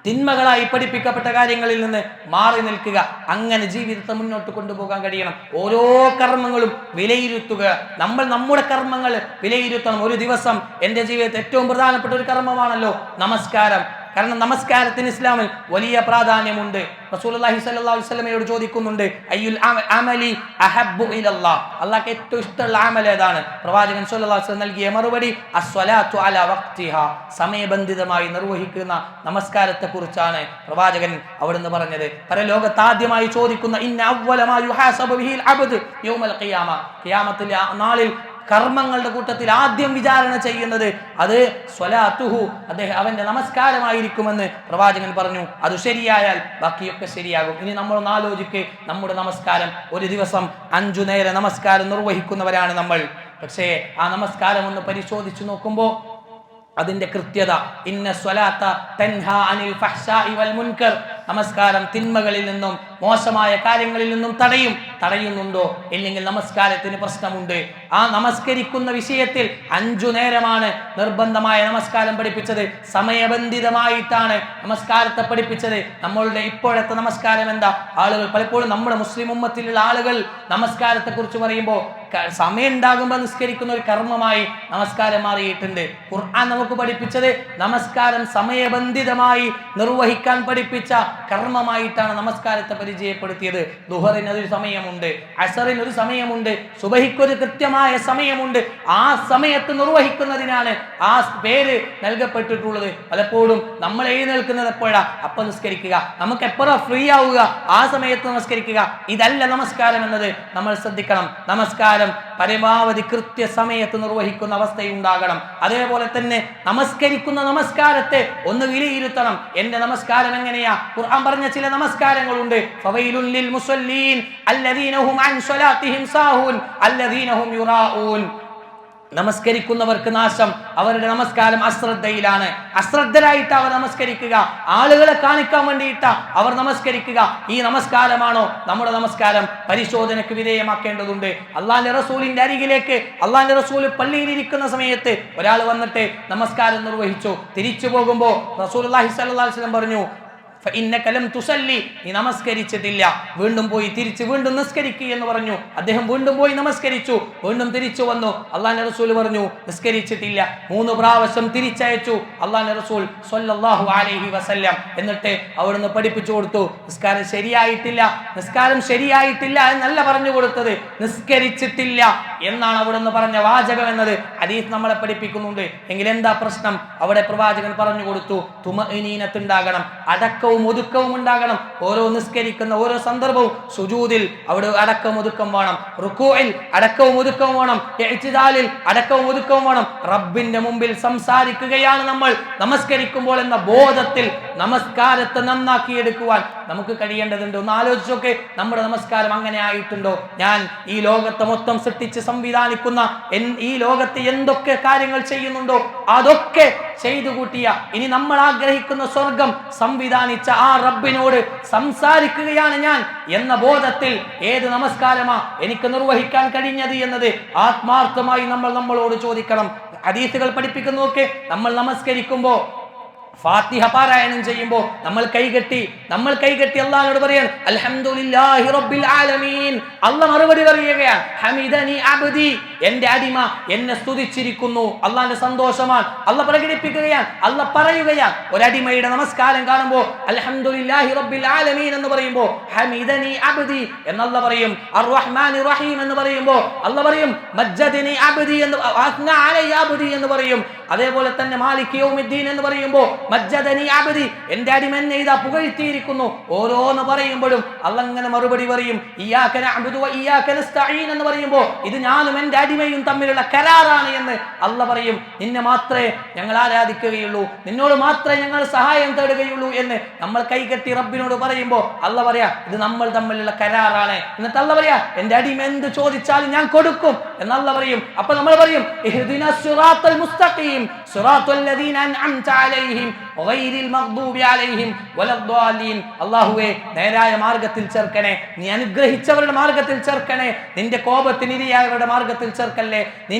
തിന്മകളായി പഠിപ്പിക്കപ്പെട്ട കാര്യങ്ങളിൽ നിന്ന് മാറി നിൽക്കുക. അങ്ങനെ ജീവിതത്തെ മുന്നോട്ട് കൊണ്ടുപോകാൻ കഴിയണം. ഓരോ കർമ്മങ്ങളും വിലയിരുത്തുക. നമ്മൾ നമ്മുടെ കർമ്മങ്ങൾ വിലയിരുത്തണം. ഒരു ദിവസം എൻ്റെ ജീവിതത്തിൽ ഏറ്റവും പ്രധാനപ്പെട്ട ഒരു കർമ്മമാണല്ലോ നമസ്കാരം. കാരണം നമസ്കാരത്തിന് ഇസ്ലാമിൽ വലിയ പ്രാധാന്യമുണ്ട്. റസൂലുള്ളാഹി സ്വല്ലല്ലാഹു അലൈഹി വസല്ലമയോട് ചോദിക്കുന്നുണ്ട്, അയ്യുൽ അമലി അഹബ്ബു ഇലല്ലാഹ്, അല്ലാഹുവിന് ഏറ്റവും ഇഷ്ടമുള്ള അമൽ ഏതാണ്? പ്രവാചകൻ സ്വല്ലല്ലാഹു അലൈഹി വസല്ലം നൽകിയ മറുപടി അസ്വലാത്തു അലാ വഖ്തിഹാ, സമയബന്ധിതമായി നിർവഹിക്കുന്ന നമസ്കാരത്തെ കുറിച്ചാണ് പ്രവാചകൻ അവിടുന്ന് പറഞ്ഞത്. പരലോകത്ത് ആദ്യമായി ചോദിക്കുന്ന ഇന്ന അവ്വല മാ യുഹാസബു ബിഹിൽ അബ്ദ് യൗമൽ ഖിയാമ, ഖിയാമത്തിലെ നാളിൽ കർമ്മങ്ങളുടെ കൂട്ടത്തിൽ ആദ്യം വിചാരണ ചെയ്യുന്നത് അത് സ്വലാത്തുഹു, അവന്റെ നമസ്കാരമായിരിക്കുമെന്ന് പ്രവാചകൻ പറഞ്ഞു. അത് ശരിയായാൽ ബാക്കിയൊക്കെ ശരിയാകും. ഇനി നമ്മളൊന്ന് ആലോചിക്ക്, നമ്മുടെ നമസ്കാരം, ഒരു ദിവസം 5 നേര നമസ്കാരം നിർവഹിക്കുന്നവരാണ് നമ്മൾ. പക്ഷേ ആ നമസ്കാരം ഒന്ന് പരിശോധിച്ചു നോക്കുമ്പോൾ അതിന്റെ കൃത്യത, ഇന്ന സ്വലാത്ത തൻഹാ അനിൽ ഫഹ്ശാഇ വൽ മുൻകർ, നമസ്കാരം തിന്മകളിൽ നിന്നും മോശമായ കാര്യങ്ങളിൽ നിന്നും തടയുന്നുണ്ടോ? ഇല്ലെങ്കിൽ നമസ്കാരത്തിന് പ്രശ്നമുണ്ട്. ആ നമസ്കരിക്കുന്ന വിഷയത്തിൽ 5 നേരമാണ് നിർബന്ധമായ നമസ്കാരം പഠിപ്പിച്ചത്. സമയബന്ധിതമായിട്ടാണ് നമസ്കാരത്തെ പഠിപ്പിച്ചത്. നമ്മളുടെ ഇപ്പോഴത്തെ നമസ്കാരം എന്താ? ആളുകൾ പലപ്പോഴും നമ്മുടെ മുസ്ലിം ഉമ്മത്തിലുള്ള ആളുകൾ നമസ്കാരത്തെ കുറിച്ച് പറയുമ്പോൾ സമയം ഉണ്ടാകുമ്പോൾ നിസ്കരിക്കുന്ന ഒരു കർമ്മമായി നമസ്കാരം മാറിയിട്ടുണ്ട്. ഖുർആൻ നമുക്ക് പഠിപ്പിച്ചത് നമസ്കാരം സമയബന്ധിതമായി നിർവഹിക്കാൻ പഠിപ്പിച്ച കർമ്മമായിട്ടാണ് നമസ്കാരത്തെ പരിചയപ്പെടുത്തിയത്. ദുഹറിന് ഒരു സമയമുണ്ട്, അസറിന് ഒരു സമയമുണ്ട്, സുബഹിക്കൊരു കൃത്യമായ സമയമുണ്ട്. ആ സമയത്ത് നിർവഹിക്കുന്നതിനാണ് ആ പേര് നൽകപ്പെട്ടിട്ടുള്ളത്. പലപ്പോഴും നമ്മൾ എഴുന്നേൽക്കുന്നത് എപ്പോഴാ, അപ്പൊ നിസ്കരിക്കുക, നമുക്ക് എപ്പോഴാ ഫ്രീ ആവുക ആ സമയത്ത് നമസ്കരിക്കുക. ഇതല്ല നമസ്കാരം എന്നത് നമ്മൾ ശ്രദ്ധിക്കണം. നമസ്കാരം പരമാവധി കൃത്യസമയത്ത് നിർവഹിക്കുന്ന അവസ്ഥയുണ്ടാകണം. അതേപോലെ തന്നെ നമസ്കരിക്കുന്ന നമസ്കാരത്തെ ഒന്ന് വിലയിരുത്തണം. എന്റെ നമസ്കാരം എങ്ങനെയാ? ഖുർആൻ പറഞ്ഞ ചില നമസ്കാരങ്ങളുണ്ട്. ഫവൈലുൽ ലിൽ മുസല്ലീൻ അല്ലദീന ഹും അൻ സ്വലാത്തിഹിം സാഹൂൻ അല്ലദീന ഹും യുറാഊൻ. നമസ്കരിക്കുന്നവർക്ക് നാശം, അവരുടെ നമസ്കാരം അശ്രദ്ധയിലാണ്. അശ്രദ്ധരായിട്ട് അവർ നമസ്കരിക്കുക, ആളുകളെ കാണിക്കാൻ വേണ്ടിയിട്ട് അവർ നമസ്കരിക്കുക. ഈ നമസ്കാരമാണോ നമ്മുടെ നമസ്കാരം? പരിശോധനയ്ക്ക് വിധേയമാക്കേണ്ടതുണ്ട്. അള്ളാന്റെ റസൂലിന്റെ അരികിലേക്ക് അള്ളാന്റെ റസൂൽ പള്ളിയിൽ ഇരിക്കുന്ന സമയത്ത് ഒരാൾ വന്നിട്ട് നമസ്കാരം നിർവഹിച്ചു. തിരിച്ചു പോകുമ്പോ റസൂലുള്ളാഹി സ്വല്ലല്ലാഹു അലൈഹി വസല്ലം പറഞ്ഞു, നീ നമസ്കരിച്ചിട്ടില്ല, വീണ്ടും പോയി തിരിച്ച് വീണ്ടും നിസ്കരിക്കുക എന്ന് പറഞ്ഞു. അദ്ദേഹം വീണ്ടും പോയി നമസ്കരിച്ചു, വീണ്ടും തിരിച്ചു വന്നു. അള്ളാഹുവിന്റെ റസൂൽ പറഞ്ഞു നിസ്കരിച്ചിട്ടില്ല. 3 പ്രാവശ്യം തിരിച്ചയച്ചു അള്ളാഹുവിന്റെ റസൂൽ സ്വല്ലല്ലാഹു അലൈഹി വസല്ലം. എന്നിട്ട് അവിടുന്ന് പഠിപ്പിച്ചു കൊടുത്തു, നിസ്കാരം ശരിയായിട്ടില്ല എന്നല്ല പറഞ്ഞു കൊടുത്തത്, നിസ്കരിച്ചിട്ടില്ല എന്നാണ് അവിടുന്ന് പറഞ്ഞ വാചകം എന്നത് ഹദീസ് നമ്മളെ പഠിപ്പിക്കുന്നുണ്ട്. എങ്കിൽ എന്താ പ്രശ്നം? അവിടെ പ്രവാചകൻ പറഞ്ഞു കൊടുത്തു, തുമഈനത്ത് ഉണ്ടാകണം, അടക്കവും ഒതുക്കവും ഉണ്ടാകണം. ഓരോ നിസ്കരിക്കുന്ന ഓരോ സന്ദർഭവും സുജൂദിൽ അവിടെ അടക്കവും ഒതുക്കം വേണം, റുകൂഇൽ അടക്കവും ഒതുക്കവും വേണം, ഇഅ്തിദാലിൽ അടക്കവും ഒതുക്കവും വേണം. റബ്ബിന്റെ മുമ്പിൽ സംസാരിക്കുകയാണ് നമ്മൾ നമസ്കരിക്കുമ്പോൾ എന്ന ബോധത്തിൽ നമസ്കാരത്തെ നന്നാക്കിയെടുക്കുവാൻ നമുക്ക് കഴിയേണ്ടതുണ്ട്. ഒന്ന് ആലോചിച്ചൊക്കെ, നമ്മുടെ നമസ്കാരം അങ്ങനെ ആയിട്ടുണ്ടോ? ഞാൻ ഈ ലോകത്തെ മൊത്തം സൃഷ്ടിച്ച് സംവിധാനിക്കുന്ന ഈ ലോകത്ത് എന്തൊക്കെ കാര്യങ്ങൾ ചെയ്യുന്നുണ്ടോ അതൊക്കെ ചെയ്തു കൂട്ടിയ, ഇനി നമ്മൾ ആഗ്രഹിക്കുന്ന സ്വർഗം സംവിധാനിച്ച ആ റബ്ബിനോട് സംസാരിക്കുകയാണ് ഞാൻ എന്ന ബോധത്തിൽ ഏത് നമസ്കാരമാ എനിക്ക് നിർവഹിക്കാൻ കഴിഞ്ഞത് എന്നത് ആത്മാർത്ഥമായി നമ്മളോട് ചോദിക്കണം. ഹദീസുകൾ പഠിപ്പിക്കുന്നതൊക്കെ നമ്മൾ നമസ്കരിക്കുമ്പോ ഫാത്തിഹ പാരായണം ചെയ്യുമ്പോൾ നമ്മൾ കൈകെട്ടി അല്ലാഹുവോട് പറയാൻ അൽഹംദുലില്ലാഹി റബ്ബിൽ ആലമീൻ. അല്ലാഹ് മറുപടി പറയുകയാണ്, ഹമിദനി അബ്ദി, എന്റെ അടിമ എന്നെ സ്തുതിച്ചിരിക്കുന്നു. അല്ലാഹുവിന്റെ സന്തോഷമാണ് അല്ലാഹ് പ്രകടിപ്പിക്കുകയാണ്, അല്ലാഹ് പറയുകയാണ്. ഒരടിമയുടെ നമസ്കാരം കാണുമ്പോൾ അൽഹംദുലില്ലാഹി റബ്ബിൽ ആലമീൻ എന്ന് പറയുമ്പോൾ ഹമിദനി അബ്ദി എന്ന് അല്ലാഹ് പറയും. അർറഹ്മാനിർ റഹീം എന്ന് പറയുമ്പോൾ അല്ലാഹ് പറയും മജ്ജദനി അബ്ദി എന്ന്, അസ്ന അലൈ അബ്ദി എന്ന് പറയും. അതേപോലെ തന്നെ മാലിക് യൗമിദ്ദീൻ എന്ന് പറയുമ്പോൾ മജ്ജദനി അബ്ദി, എന്റെ അടിമ എന്നെ ഇതാ പുകഴ്ത്തിയിരിക്കുന്നു. ഓരോന്ന് പറയുമ്പോഴും അല്ലാഹ് അങ്ങനെ മറുപടി പറയും. ഇയ്യാക നഅ്ബുദു വ ഇയ്യാക നസ്തഈൻ എന്ന് പറയുമ്പോൾ ഇത് ഞാനും എന്റെ അടിമയും തമ്മിലുള്ള കരാറാണ് എന്ന് അല്ലാഹ് പറയും. നിന്നെ മാത്രമേ ഞങ്ങൾ ആരാധിക്കുകയുള്ളൂ, നിന്നോട് മാത്രമേ ഞങ്ങൾ സഹായം തേടുകയുള്ളൂ എന്ന് നമ്മൾ കൈകെട്ടി റബ്ബിനോട് പറയുമ്പോൾ അല്ലാഹ് പറയാ ഇത് നമ്മൾ തമ്മിലുള്ള കരാറാണ്. എന്നിട്ട് അല്ലാഹ് പറയാ എന്റെ അടിമ എന്ത് ചോദിച്ചാലും ഞാൻ കൊടുക്കും എന്ന് അല്ലാഹ് പറയും. അപ്പൊ നമ്മൾ പറയും ഇഹ്ദിനസ് സിറാത്തൽ മുസ്തഖീം സിറാത്തൽ ലദീന അൻഅംത അലൈഹിം ഗൈറിൽ മഗ്ദൂബി അലൈഹിം വലദ്ദാലീൻ. അല്ലാഹുവേ, നേരായ മാർഗ്ഗത്തിൽ ചേർക്കണേ, നീ അനുഗ്രഹിച്ചവരുടെ മാർഗ്ഗത്തിൽ ചേർക്കണേ, നിന്റെ കോപത്തിന് ഇരയായവരുടെ മാർഗ്ഗത്തിൽ ചേർക്കല്ലേ,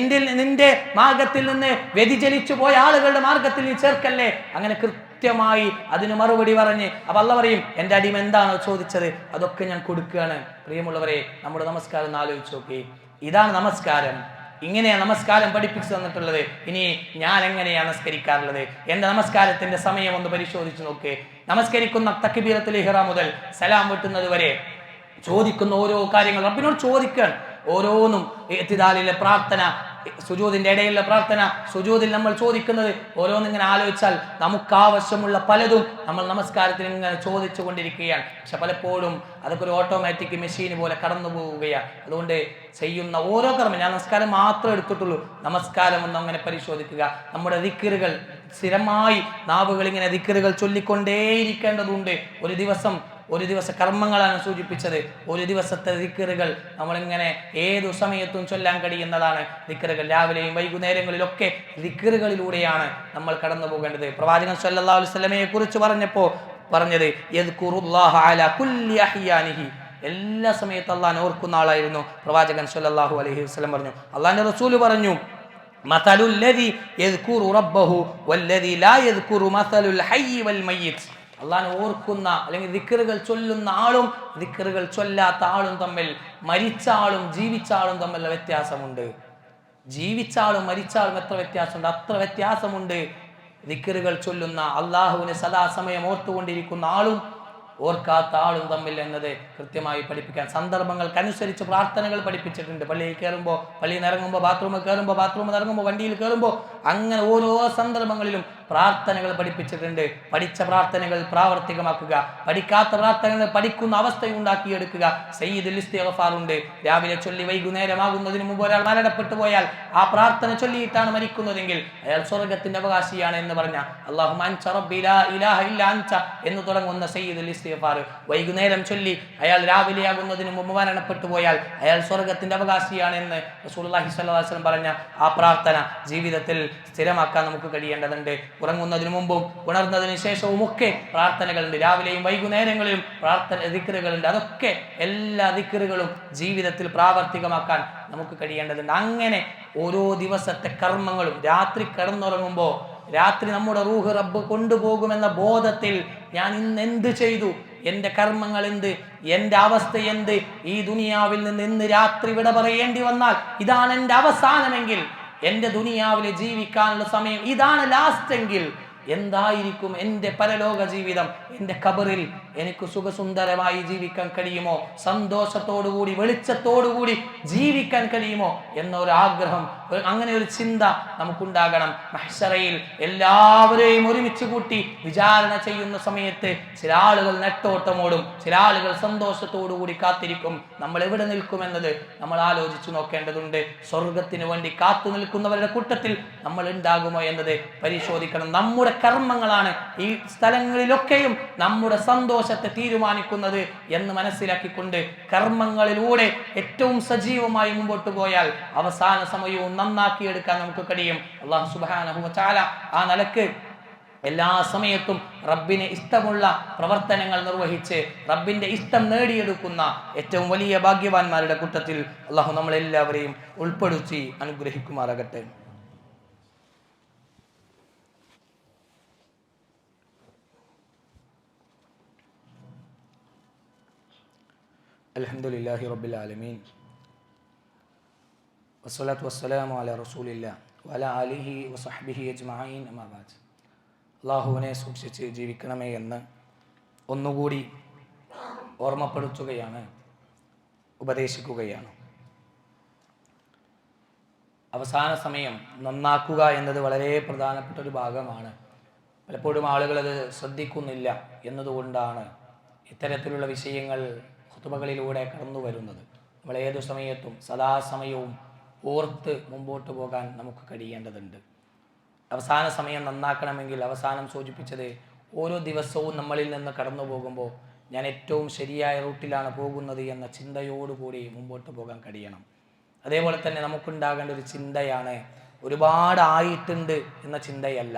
നിന്റെ മാർഗ്ഗത്തിൽ നിന്ന് വ്യതിചലിച്ചു പോയ ആളുകളുടെ മാർഗ്ഗത്തിൽ നീ ചേർക്കല്ലേ. അങ്ങനെ കൃത്യമായി അതിന് മറുപടി പറഞ്ഞ് അപ്പൊ അല്ലാഹ് പറയും എന്റെ അടിമ എന്താണോ ചോദിച്ചത് അതൊക്കെ ഞാൻ കൊടുക്കുകയാണ്. പ്രിയമുള്ളവരെ, നമ്മുടെ നമസ്കാരം ഒന്ന് ആലോചിച്ച് നോക്കി. ഇതാണ് നമസ്കാരം. ഇങ്ങനെയാണ് നമസ്കാരം പഠിപ്പിച്ചു തന്നിട്ടുള്ളത്. ഇനി ഞാൻ എങ്ങനെയാണ് നമസ്കരിക്കാറുള്ളത്? എന്റെ നമസ്കാരത്തിന്റെ സമയം ഒന്ന് പരിശോധിച്ച് നോക്ക്. നമസ്കരിക്കുന്ന തക്ബീറത്തുൽ ഇഹ്റാം മുതൽ സലാം വെട്ടുന്നത് വരെ ചോദിക്കുന്ന ഓരോ കാര്യങ്ങൾ റബ്ബിനോട് ചോദിക്കാൻ, ഓരോന്നും ഇഅ്തിദാലിലെ പ്രാർത്ഥന, സുജൂദിന്റെ ഇടയിലുള്ള പ്രാർത്ഥന, സുജൂദിൽ നമ്മൾ ചോദിക്കുന്നത് ഓരോന്നിങ്ങനെ ആലോചിച്ചാൽ നമുക്ക് ആവശ്യമുള്ള പലതും നമ്മൾ നമസ്കാരത്തിൽ ഇങ്ങനെ ചോദിച്ചു കൊണ്ടിരിക്കുകയാണ്. പക്ഷെ പലപ്പോഴും അതൊക്കെ ഒരു ഓട്ടോമാറ്റിക് മെഷീൻ പോലെ കടന്നു പോവുകയാണ്. അതുകൊണ്ട് ചെയ്യുന്ന ഓരോ കർമ്മം, ഞാൻ നമസ്കാരം മാത്രമേ എടുത്തിട്ടുള്ളൂ, നമസ്കാരം ഒന്ന് അങ്ങനെ പരിശോധിക്കുക. നമ്മുടെ ദിക്റുകൾ സ്ഥിരമായി നാവുകൾ ഇങ്ങനെ ദിക്റുകൾ ചൊല്ലിക്കൊണ്ടേയിരിക്കേണ്ടതുണ്ട്. ഒരു ദിവസ കർമ്മങ്ങളാണ് സൂചിപ്പിച്ചത്. ഒരു ദിവസത്തെ ദിക്റുകൾ നമ്മളിങ്ങനെ ഏതു സമയത്തും ചൊല്ലാൻ കഴിയുന്നതാണ് ദിക്റുകൾ. രാവിലെയും വൈകുന്നേരങ്ങളിലൊക്കെ ദിക്റുകളിലൂടെയാണ് നമ്മൾ കടന്നു പോകേണ്ടത്. പ്രവാചകൻ സല്ലല്ലാഹു അലൈഹി വസല്ലമയെ കുറിച്ച് പറഞ്ഞത് യദ്കുറുല്ലാഹ അലാ കുല്ലി അഹ്യാനിഹി, എല്ലാ സമയത്തും അല്ലാഹുവിനെ ഓർക്കുന്ന ആളായിരുന്നു പ്രവാചകൻ സല്ലല്ലാഹു അലൈഹി വസല്ലം പറഞ്ഞു. അല്ലാഹുവിന്റെ റസൂൽ പറഞ്ഞു മതലുൽ ലദി യദ്കുറു റബ്ബഹു വല്ലദി ലാ യദ്കുറു മതലുൽ ഹയ്യി വൽ മയ്യിത്ത്. അള്ളാഹനെ ഓർക്കുന്ന അല്ലെങ്കിൽ ദിക്റുകൾ ചൊല്ലുന്ന ആളും ദിക്റുകൾ ചൊല്ലാത്ത ആളും തമ്മിൽ, മരിച്ച ആളും ജീവിച്ച ആളും തമ്മിലുള്ള വ്യത്യാസമുണ്ട്. ജീവിച്ച ആളും മരിച്ച ആളും എത്ര വ്യത്യാസമുണ്ട്? അത്ര വ്യത്യാസമുണ്ട് ദിക്റുകൾ ചൊല്ലുന്ന, അള്ളാഹുവിനെ സദാസമയം ഓർത്തുകൊണ്ടിരിക്കുന്ന ആളും ഓർക്കാത്ത ആളും തമ്മിൽ എന്നത് കൃത്യമായി പഠിപ്പിക്കാൻ സന്ദർഭങ്ങൾക്കനുസരിച്ച് പ്രാർത്ഥനകൾ പഠിപ്പിച്ചിട്ടുണ്ട്. പള്ളിയിൽ കയറുമ്പോൾ, പള്ളിയിൽ നിന്ന് ഇറങ്ങുമ്പോൾ, ബാത്റൂമിൽ കയറുമ്പോൾ, ബാത്റൂമിൽ നിന്ന് ഇറങ്ങുമ്പോൾ, വണ്ടിയിൽ കയറുമ്പോൾ, അങ്ങനെ ഓരോ സന്ദർഭങ്ങളിലും പ്രാർത്ഥനകൾ പഠിപ്പിച്ചിട്ടുണ്ട്. പഠിച്ച പ്രാർത്ഥനകൾ പ്രാവർത്തികമാക്കുക, പഠിക്കാത്ത പ്രാർത്ഥനകൾ പഠിക്കുന്ന അവസ്ഥയുണ്ടാക്കിയെടുക്കുക. സയ്യിദുൽ ഇസ്തിഗ്ഫാർ ഉണ്ട്, രാവിലെ ചൊല്ലി വൈകുന്നേരമാകുന്നതിന് മുമ്പ് ഒരാൾ മരണപ്പെട്ടു പോയാൽ ആ പ്രാർത്ഥന ചൊല്ലിയിട്ടാണ് മരിക്കുന്നതെങ്കിൽ അയാൾ സ്വർഗത്തിന്റെ അവകാശിയാണ് എന്ന് പറഞ്ഞ അല്ലാഹുമ്മ അൻത റബ്ബി ലാ ഇലാഹ ഇല്ല അൻത എന്ന് തുടങ്ങുന്ന സയ്യിദുൽ ഇസ്തിഗ്ഫാർ വൈകുന്നേരം ചൊല്ലി അയാൾ രാവിലെയാകുന്നതിന് മുമ്പ് മരണപ്പെട്ടു പോയാൽ അയാൾ സ്വർഗത്തിന്റെ അവകാശിയാണ് എന്ന് റസൂലുള്ളാഹി സ്വല്ലല്ലാഹു അലൈഹി വസല്ലം പറഞ്ഞ ആ പ്രാർത്ഥന ജീവിതത്തിൽ സ്ഥിരമാക്കാൻ നമുക്ക് കഴിയേണ്ടതുണ്ട്. ഉറങ്ങുന്നതിന് മുമ്പും ഉണർന്നതിന് ശേഷവും ഒക്കെ പ്രാർത്ഥനകളുണ്ട്. രാവിലെയും വൈകുന്നേരങ്ങളിലും പ്രാർത്ഥന ദിക്റുകളുണ്ട്. അതൊക്കെ എല്ലാ ദിക്റുകളും ജീവിതത്തിൽ പ്രാവർത്തികമാക്കാൻ നമുക്ക് കഴിയേണ്ടതുണ്ട്. അങ്ങനെ ഓരോ ദിവസത്തെ കർമ്മങ്ങളും രാത്രി കിടന്നുറങ്ങുമ്പോൾ, രാത്രി നമ്മുടെ റൂഹ് റബ്ബ് കൊണ്ടുപോകുമെന്ന ബോധത്തിൽ ഞാൻ ഇന്ന് എന്ത് ചെയ്തു, എൻ്റെ കർമ്മങ്ങൾ എന്ത്, എൻ്റെ അവസ്ഥ എന്ത്, ഈ ദുനിയാവിൽ നിന്ന് ഇന്ന് രാത്രി വിട പറയേണ്ടി വന്നാൽ ഇതാണ് എൻ്റെ അവസാനമെങ്കിൽ, എൻ്റെ ദുനിയാവിൽ ജീവിക്കാനുള്ള സമയം ഇതാണ് ലാസ്റ്റ് എങ്കിൽ എന്തായിരിക്കും എൻ്റെ പരലോക ജീവിതം? എൻ്റെ ഖബറിൽ എനിക്ക് സുഖസുന്ദരമായി ജീവിക്കാൻ കഴിയുമോ? സന്തോഷത്തോടുകൂടി വെളിച്ചത്തോടുകൂടി ജീവിക്കാൻ കഴിയുമോ എന്നൊരു ആഗ്രഹം, അങ്ങനെ ഒരു ചിന്ത നമുക്കുണ്ടാകണം. മഹ്ശറയിൽ എല്ലാവരെയും ഒരുമിച്ച് കൂട്ടി വിചാരണ ചെയ്യുന്ന സമയത്ത് ചില ആളുകൾ നെട്ടോട്ടമോടും, ചില ആളുകൾ സന്തോഷത്തോടുകൂടി കാത്തിരിക്കും. നമ്മൾ എവിടെ നിൽക്കുമെന്നത് നമ്മൾ ആലോചിച്ചു നോക്കേണ്ടതുണ്ട്. സ്വർഗത്തിന് വേണ്ടി കാത്തു നിൽക്കുന്നവരുടെ കൂട്ടത്തിൽ നമ്മൾ ഉണ്ടാകുമോ എന്നത് പരിശോധിക്കണം. നമ്മുടെ കർമ്മങ്ങളാണ് ഈ സ്ഥലങ്ങളിലൊക്കെയും നമ്മുടെ സന്തോഷത്തെ തീരുമാനിക്കുന്നത് എന്ന് മനസ്സിലാക്കിക്കൊണ്ട് കർമ്മങ്ങളിലൂടെ ഏറ്റവും സജീവമായി മുമ്പോട്ട് പോയാൽ അവസാന സമയവും നന്നാക്കിയെടുക്കാൻ നമുക്ക് കഴിയും. അല്ലാഹു സുബ്ഹാനഹു വ തആല ആ നിലക്ക് എല്ലാ സമയത്തും റബ്ബിന് ഇഷ്ടമുള്ള പ്രവർത്തനങ്ങൾ നിർവഹിച്ച് റബ്ബിന്റെ ഇഷ്ടം നേടിയെടുക്കുന്ന ഏറ്റവും വലിയ ഭാഗ്യവാന്മാരുടെ കൂട്ടത്തിൽ അല്ലാഹു നമ്മളെല്ലാവരെയും ഉൾപ്പെടുത്തി അനുഗ്രഹിക്കുമാറാകട്ടെ. അൽഹംദുലില്ലാഹി റബ്ബിൽ ആലമീൻ വസ്സലാത്തു വസ്സലാമു അലാ റസൂലില്ലാഹി വഅലാ ആലിഹി വസഹ്ബിഹി അജ്മഈൻ അമ്മാ ബഅദ്. അല്ലാഹുവിനെ സൂക്ഷിച്ച് ജീവിക്കണമേ എന്ന് ഒന്നുകൂടി ഓർമ്മപ്പെടുത്തുകയാണ്, ഉപദേശിക്കുകയാണ്. അവസാന സമയം നന്നാക്കുക എന്നത് വളരെ പ്രധാനപ്പെട്ട ഒരു ഭാഗമാണ്. പലപ്പോഴും ആളുകൾ അത് ശ്രദ്ധിക്കുന്നില്ല എന്നതുകൊണ്ടാണ് ഇത്തരത്തിലുള്ള വിഷയങ്ങൾ ഖുതുബകളിലൂടെ കടന്നു വരുന്നത്. നമ്മൾ ഏതു സമയത്തും സദാസമയവും ഓർത്ത് മുമ്പോട്ട് പോകാൻ നമുക്ക് കഴിയേണ്ടതുണ്ട്. അവസാന സമയം നന്നാക്കണമെങ്കിൽ അവസാനം സൂചിപ്പിച്ചത് ഓരോ ദിവസവും നമ്മളിൽ നിന്ന് കടന്നു പോകുമ്പോൾ ഞാൻ ഏറ്റവും ശരിയായ റൂട്ടിലാണ് പോകുന്നത് എന്ന ചിന്തയോടുകൂടി മുമ്പോട്ട് പോകാൻ കഴിയണം. അതേപോലെ തന്നെ നമുക്കുണ്ടാകേണ്ട ഒരു ചിന്തയാണ് ഒരുപാട് ആയിട്ടുണ്ട് എന്ന ചിന്തയല്ല.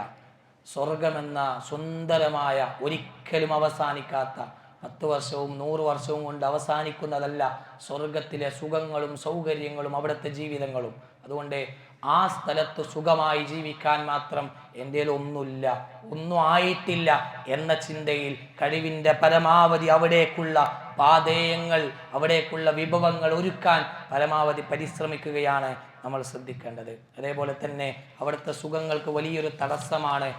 സ്വർഗമെന്ന സുന്ദരമായ ഒരിക്കലും അവസാനിക്കാത്ത 10 വർഷവും 100 വർഷവും കൊണ്ട് അവസാനിക്കുന്നതല്ല സ്വർഗത്തിലെ സുഖങ്ങളും സൗകര്യങ്ങളും അവിടുത്തെ ജീവിതങ്ങളും. അതുകൊണ്ട് ആ സ്ഥലത്ത് സുഖമായി ജീവിക്കാൻ മാത്രം എൻ്റെ ഒന്നുമില്ല, ഒന്നും ആയിട്ടില്ല എന്ന ചിന്തയിൽ കഴിവിൻ്റെ പരമാവധി അവിടേക്കുള്ള പാതേയങ്ങൾ, അവിടേക്കുള്ള വിഭവങ്ങൾ ഒരുക്കാൻ പരമാവധി പരിശ്രമിക്കുകയാണ് നമ്മൾ ശ്രദ്ധിക്കേണ്ടത്. അതേപോലെ തന്നെ അവിടുത്തെ സുഖങ്ങൾക്ക് വലിയൊരു തടസ്സമാണ്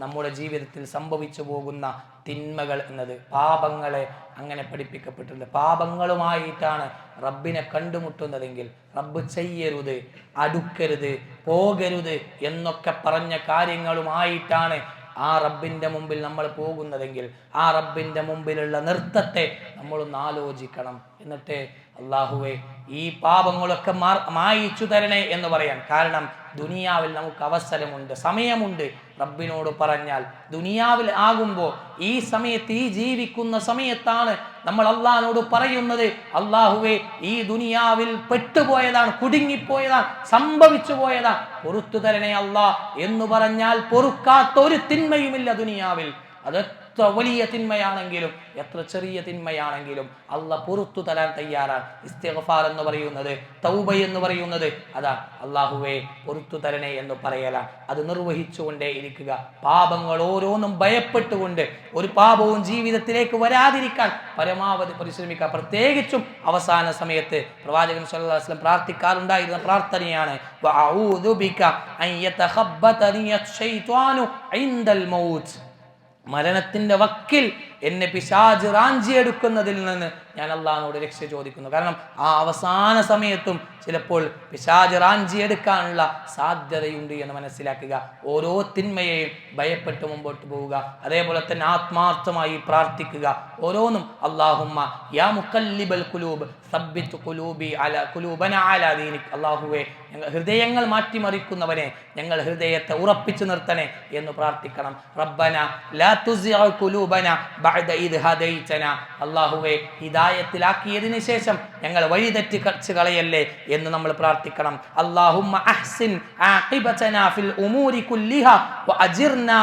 നമ്മുടെ ജീവിതത്തിൽ സംഭവിച്ചു പോകുന്ന തിന്മകൾ എന്നത്. പാപങ്ങളെ അങ്ങനെ പഠിപ്പിക്കപ്പെട്ടിട്ടുണ്ട്. പാപങ്ങളുമായിട്ടാണ് റബ്ബിനെ കണ്ടുമുട്ടുന്നതെങ്കിൽ റബ്ബ് ചെയ്യരുത്, അടുക്കരുത്, പോകരുത് എന്നൊക്കെ പറഞ്ഞ കാര്യങ്ങളുമായിട്ടാണ് ആ റബ്ബിൻ്റെ മുമ്പിൽ നമ്മൾ പോകുന്നതെങ്കിൽ ആ റബ്ബിൻ്റെ മുമ്പിലുള്ള നൃത്തത്തെ നമ്മളൊന്ന് ആലോചിക്കണം. എന്നിട്ട് അല്ലാഹുവേ ഈ പാപങ്ങളൊക്കെ മായിച്ചു തരണേ എന്ന് പറയാൻ. കാരണം ദുനിയാവിൽ നമുക്ക് അവസരമുണ്ട്, സമയമുണ്ട്. റബ്ബിനോട് പറഞ്ഞാൽ ദുനിയാവിൽ ആകുമ്പോൾ ഈ സമയത്ത്, ഈ ജീവിക്കുന്ന സമയത്താണ് നമ്മൾ അള്ളാഹിനോട് പറയുന്നത്, അല്ലാഹുവേ ഈ ദുനിയാവിൽ പെട്ടുപോയതാണ്, കുടുങ്ങിപ്പോയതാണ്, സംഭവിച്ചു പോയതാണ്, പൊറുത്തു തരണേ അല്ലാ എന്ന് പറഞ്ഞാൽ പൊറുക്കാത്ത ഒരു തിന്മയുമില്ല ദുനിയാവിൽ. അത് എത്ര വലിയ തിന്മയാണെങ്കിലും എത്ര ചെറിയ തിന്മയാണെങ്കിലും അള്ളാഹ് പൊറുത്തു തരാൻ തയ്യാറാണ്. ഇസ്തിഗ്ഫാർ എന്ന് പറയുന്നത്, തൗബ എന്ന് പറയുന്നത് അതാണ്. അല്ലാഹുവേ പൊറുത്തു തരണേ എന്ന് പറയലാണ്. അത് നിർവഹിച്ചുകൊണ്ടേ ഇരിക്കുക. പാപങ്ങൾ ഓരോന്നും ഭയപ്പെട്ടുകൊണ്ട് ഒരു പാപവും ജീവിതത്തിലേക്ക് വരാതിരിക്കാൻ പരമാവധി പരിശ്രമിക്കുക. പ്രത്യേകിച്ചും അവസാന സമയത്ത് പ്രവാചകൻ സ്വല്ലല്ലാഹു അലൈഹി വസല്ലം പ്രാർത്ഥിക്കാറുണ്ടായിരുന്ന പ്രാർത്ഥനയാണ് വഅഊദു ബിക അൻ യതഖബ്ബതനി അശ്ശൈത്വാനു ഇൻദൽ മൗത്ത്. മരണത്തിന്റെ വക്കിൽ എന്നെ പിശാച് റാഞ്ചിയെടുക്കുന്നതിൽ നിന്ന് ഞാൻ അള്ളാഹിനോട് രക്ഷ ചോദിക്കുന്നു. കാരണം ആ അവസാന സമയത്തും ചിലപ്പോൾ പിശാച് റാഞ്ചിയെടുക്കാനുള്ള സാധ്യതയുണ്ട് എന്ന് മനസ്സിലാക്കുക. ഓരോ തിന്മയെയും ഭയപ്പെട്ട് മുമ്പോട്ട് പോവുക. അതേപോലെ തന്നെ ആത്മാർത്ഥമായി പ്രാർത്ഥിക്കുക. ഓരോന്നും അല്ലാഹുമ്മ യാ മുഖല്ലിബൽ ഖുലൂബ് സബ്ബിത് ഖുലൂബന അലാ ദീനിക്. അല്ലാഹുവേ, ഞങ്ങൾ ഹൃദയങ്ങൾ മാറ്റിമറിക്കുന്നവനെ, ഞങ്ങൾ ഹൃദയത്തെ ഉറപ്പിച്ചു നിർത്തണേ എന്ന് പ്രാർത്ഥിക്കണം. റബ്ബന ലാ തുസിഅ ഖുലൂബന ബഅദ ഇദ് ഹദൈതന. അല്ലാഹുവേ, ഹിദായത്തിലാക്കിയതിനു ശേഷം ഞങ്ങൾ വഴിതെറ്റി കളയല്ലേ എന്ന് നമ്മൾ പ്രാർത്ഥിക്കണം. അല്ലാഹുമ്മ അഹ്സിൻ ആഖിബതനാ ഫിൽ ഉമൂരി കുല്ലിഹാ വഅജിർനാ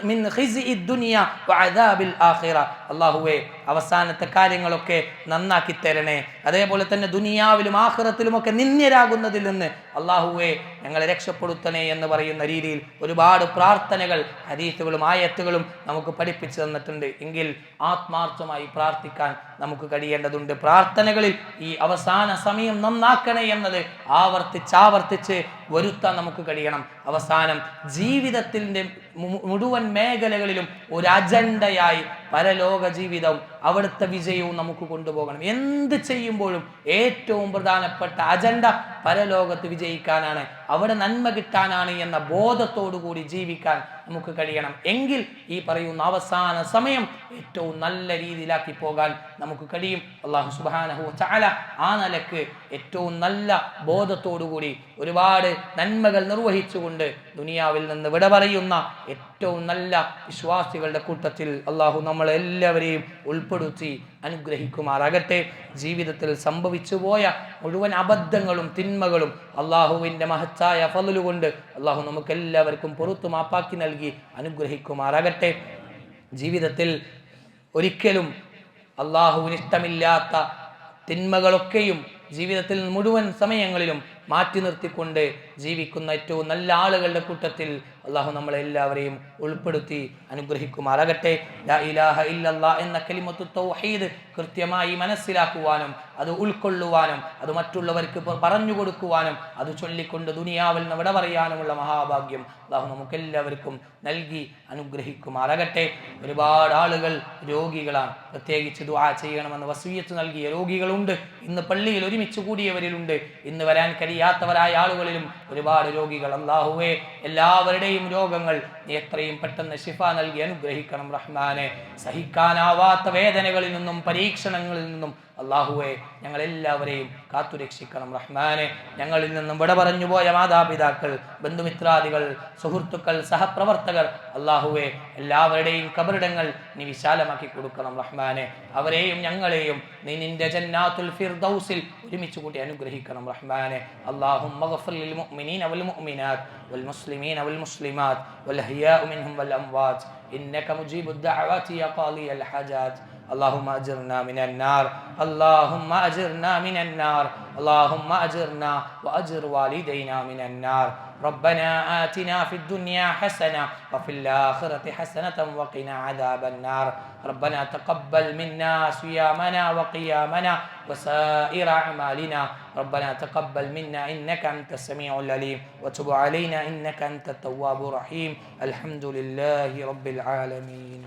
മിൻ ഖിസ്ഇദ് ദുനിയ വഅദാബിൽ ആഖിറ. അല്ലാഹുവേ, അവസാനത്തെ കാര്യങ്ങളൊക്കെ നന്നാക്കി തരണേ. അതേപോലെ തന്നെ ദുനിയാവിലും ആഖിറത്തിലുമൊക്കെ നിന്ദ്യരാകുന്നതിൽ നിന്ന് അല്ലാഹുവേ ഞങ്ങളെ രക്ഷപ്പെടുത്തണേ എന്ന് പറയുന്ന രീതിയിൽ ഒരുപാട് പ്രാർത്ഥനകൾ ഹദീസുകളും ആയത്തുകളും നമുക്ക് പഠിപ്പിച്ചു തന്നിട്ടുണ്ട്. എങ്കിൽ ആത്മാർത്ഥമായി പ്രാർത്ഥിക്കാൻ നമുക്ക് കഴിയേണ്ടതുണ്ട്. പ്രാർത്ഥനകളിൽ ഈ അവസാന സമയം നന്നാക്കണേ എന്നത് ആവർത്തിച്ച് വരുത്താൻ നമുക്ക് കഴിയണം. അവസാനം ജീവിതത്തിൻ്റെ മുഴുവൻ മേഖലകളിലും ഒരു അജണ്ടയായി പരലോക ജീവിതവും അവിടുത്തെ വിജയവും നമുക്ക് കൊണ്ടുപോകണം. എന്ത് ചെയ്യുമ്പോഴും ഏറ്റവും പ്രധാനപ്പെട്ട അജണ്ട പരലോകത്ത് വിജയിക്കാനാണ്, അവിടെ നന്മ കിട്ടാനാണ് എന്ന ബോധത്തോടു കൂടി ജീവിക്കാൻ നമുക്ക് കഴിയണം. എങ്കിൽ ഈ പറയുന്ന അവസാന സമയം ഏറ്റവും നല്ല രീതിയിലാക്കി പോകാൻ നമുക്ക് കഴിയും. അല്ലാഹു സുബ്ഹാനഹു വ തആല ആ നിലക്ക് ഏറ്റവും നല്ല ബോധത്തോടു കൂടി ഒരുപാട് നന്മകൾ നിർവഹിച്ചുകൊണ്ട് ദുനിയാവിൽ നിന്ന് വിട പറയുന്ന ഏറ്റവും നല്ല വിശ്വാസികളുടെ കൂട്ടത്തിൽ അല്ലാഹു നമ്മളെല്ലാവരെയും ഉൾപ്പെടുത്തി അനുഗ്രഹിക്കുമാറാകട്ടെ. ജീവിതത്തിൽ സംഭവിച്ചു പോയ മുഴുവൻ അബദ്ധങ്ങളും തിന്മകളും അള്ളാഹുവിൻ്റെ മഹത്തായ ഫള് കൊണ്ട് അള്ളാഹു നമുക്ക് എല്ലാവർക്കും പുറത്തു മാപ്പാക്കി നൽകി അനുഗ്രഹിക്കുമാറാകട്ടെ. ജീവിതത്തിൽ ഒരിക്കലും അള്ളാഹുവിന് ഇഷ്ടമില്ലാത്ത തിന്മകളൊക്കെയും ജീവിതത്തിൽ മുഴുവൻ സമയങ്ങളിലും മാറ്റി നിർത്തിക്കൊണ്ട് ജീവിക്കുന്ന ഏറ്റവും നല്ല ആളുകളുടെ കൂട്ടത്തിൽ അള്ളാഹു നമ്മളെല്ലാവരെയും ഉൾപ്പെടുത്തി അനുഗ്രഹിക്കുമാറാകട്ടെ. ലാ ഇലാഹ ഇല്ലല്ലാഹ് എന്ന കലിമത്തു തൗഹീദ് കൃത്യമായി മനസ്സിലാക്കുവാനും അത് ഉൾക്കൊള്ളുവാനും അത് മറ്റുള്ളവർക്ക് പറഞ്ഞു കൊടുക്കുവാനും അത് ചൊല്ലിക്കൊണ്ട് ദുനിയാവിൽ നിന്ന് വിട പറയാനുമുള്ള മഹാഭാഗ്യം അള്ളാഹു നമുക്കെല്ലാവർക്കും നൽകി അനുഗ്രഹിക്കുമാറാകട്ടെ. ഒരുപാട് ആളുകൾ രോഗികളാണ്. പ്രത്യേകിച്ച് ദുആ ചെയ്യണമെന്ന് വസിയ്യത്ത് നൽകിയ രോഗികളുണ്ട്. ഇന്ന് പള്ളിയിൽ ഒരുമിച്ച് കൂടിയവരിലുണ്ട്. ഇന്ന് വരാൻ കഴിയാത്തവരായ ആളുകളിലും ഒരുപാട് രോഗികൾ. അല്ലാഹുവേ, എല്ലാവരുടെയും രോഗങ്ങൾ നീ എത്രയും പെട്ടെന്ന് ശിഫ നൽകി അനുഗ്രഹിക്കണം റഹ്മാനെ. സഹിക്കാനാവാത്ത വേദനകളിൽ നിന്നും പരീക്ഷണങ്ങളിൽ നിന്നും അല്ലാഹുവേ ഞങ്ങളെല്ലാവരെയും കാത്തുരക്ഷിക്കണം റഹ്മാനെ. ഞങ്ങളിൽ നിന്നും വിട പറഞ്ഞു പോയ മാതാപിതാക്കൾ, ബന്ധുമിത്രാദികൾ, സുഹൃത്തുക്കൾ, സഹപ്രവർത്തകർ അല്ലാഹുവേ എല്ലാവരുടെയും ഖബറിടങ്ങൾ നീ വിശാലമാക്കി കൊടുക്കണം റഹ്മാനെ. അവരെയും ഞങ്ങളെയും നീ നിന്റെ ജന്നാത്തുൽ ഫിർദൗസിൽ ഒരുമിച്ച് കൂട്ടി അനുഗ്രഹിക്കണം റഹ്മാനെ. അല്ലാഹുമ്മ ഗഫിർ ലിൽ മുഅ്മിനീന വൽ മുഅ്മിനാത്ത് വൽ മുസ്ലിമീന വൽ മുസ്ലിമാത്ത് വൽ അഹ്യാഉ മിൻഹും വൽ അംവാത്ത് ഇന്നക മുജീബുദ് ദഅവാതി യാ ഖാദിയൽ ഹജാത്ത്. اللهم أجرنا من النار، اللهم أجرنا من النار، اللهم أجرنا وأجر والدينا من النار. ربنا آتنا في الدنيا حسنة وفي الآخرة حسنة وقنا عذاب النار. ربنا تقبل منا صيامنا وقيامنا وسائر أعمالنا. ربنا تقبل منا إنك أنت السميع العليم وتب علينا إنك أنت التواب الرحيم. الحمد لله رب العالمين.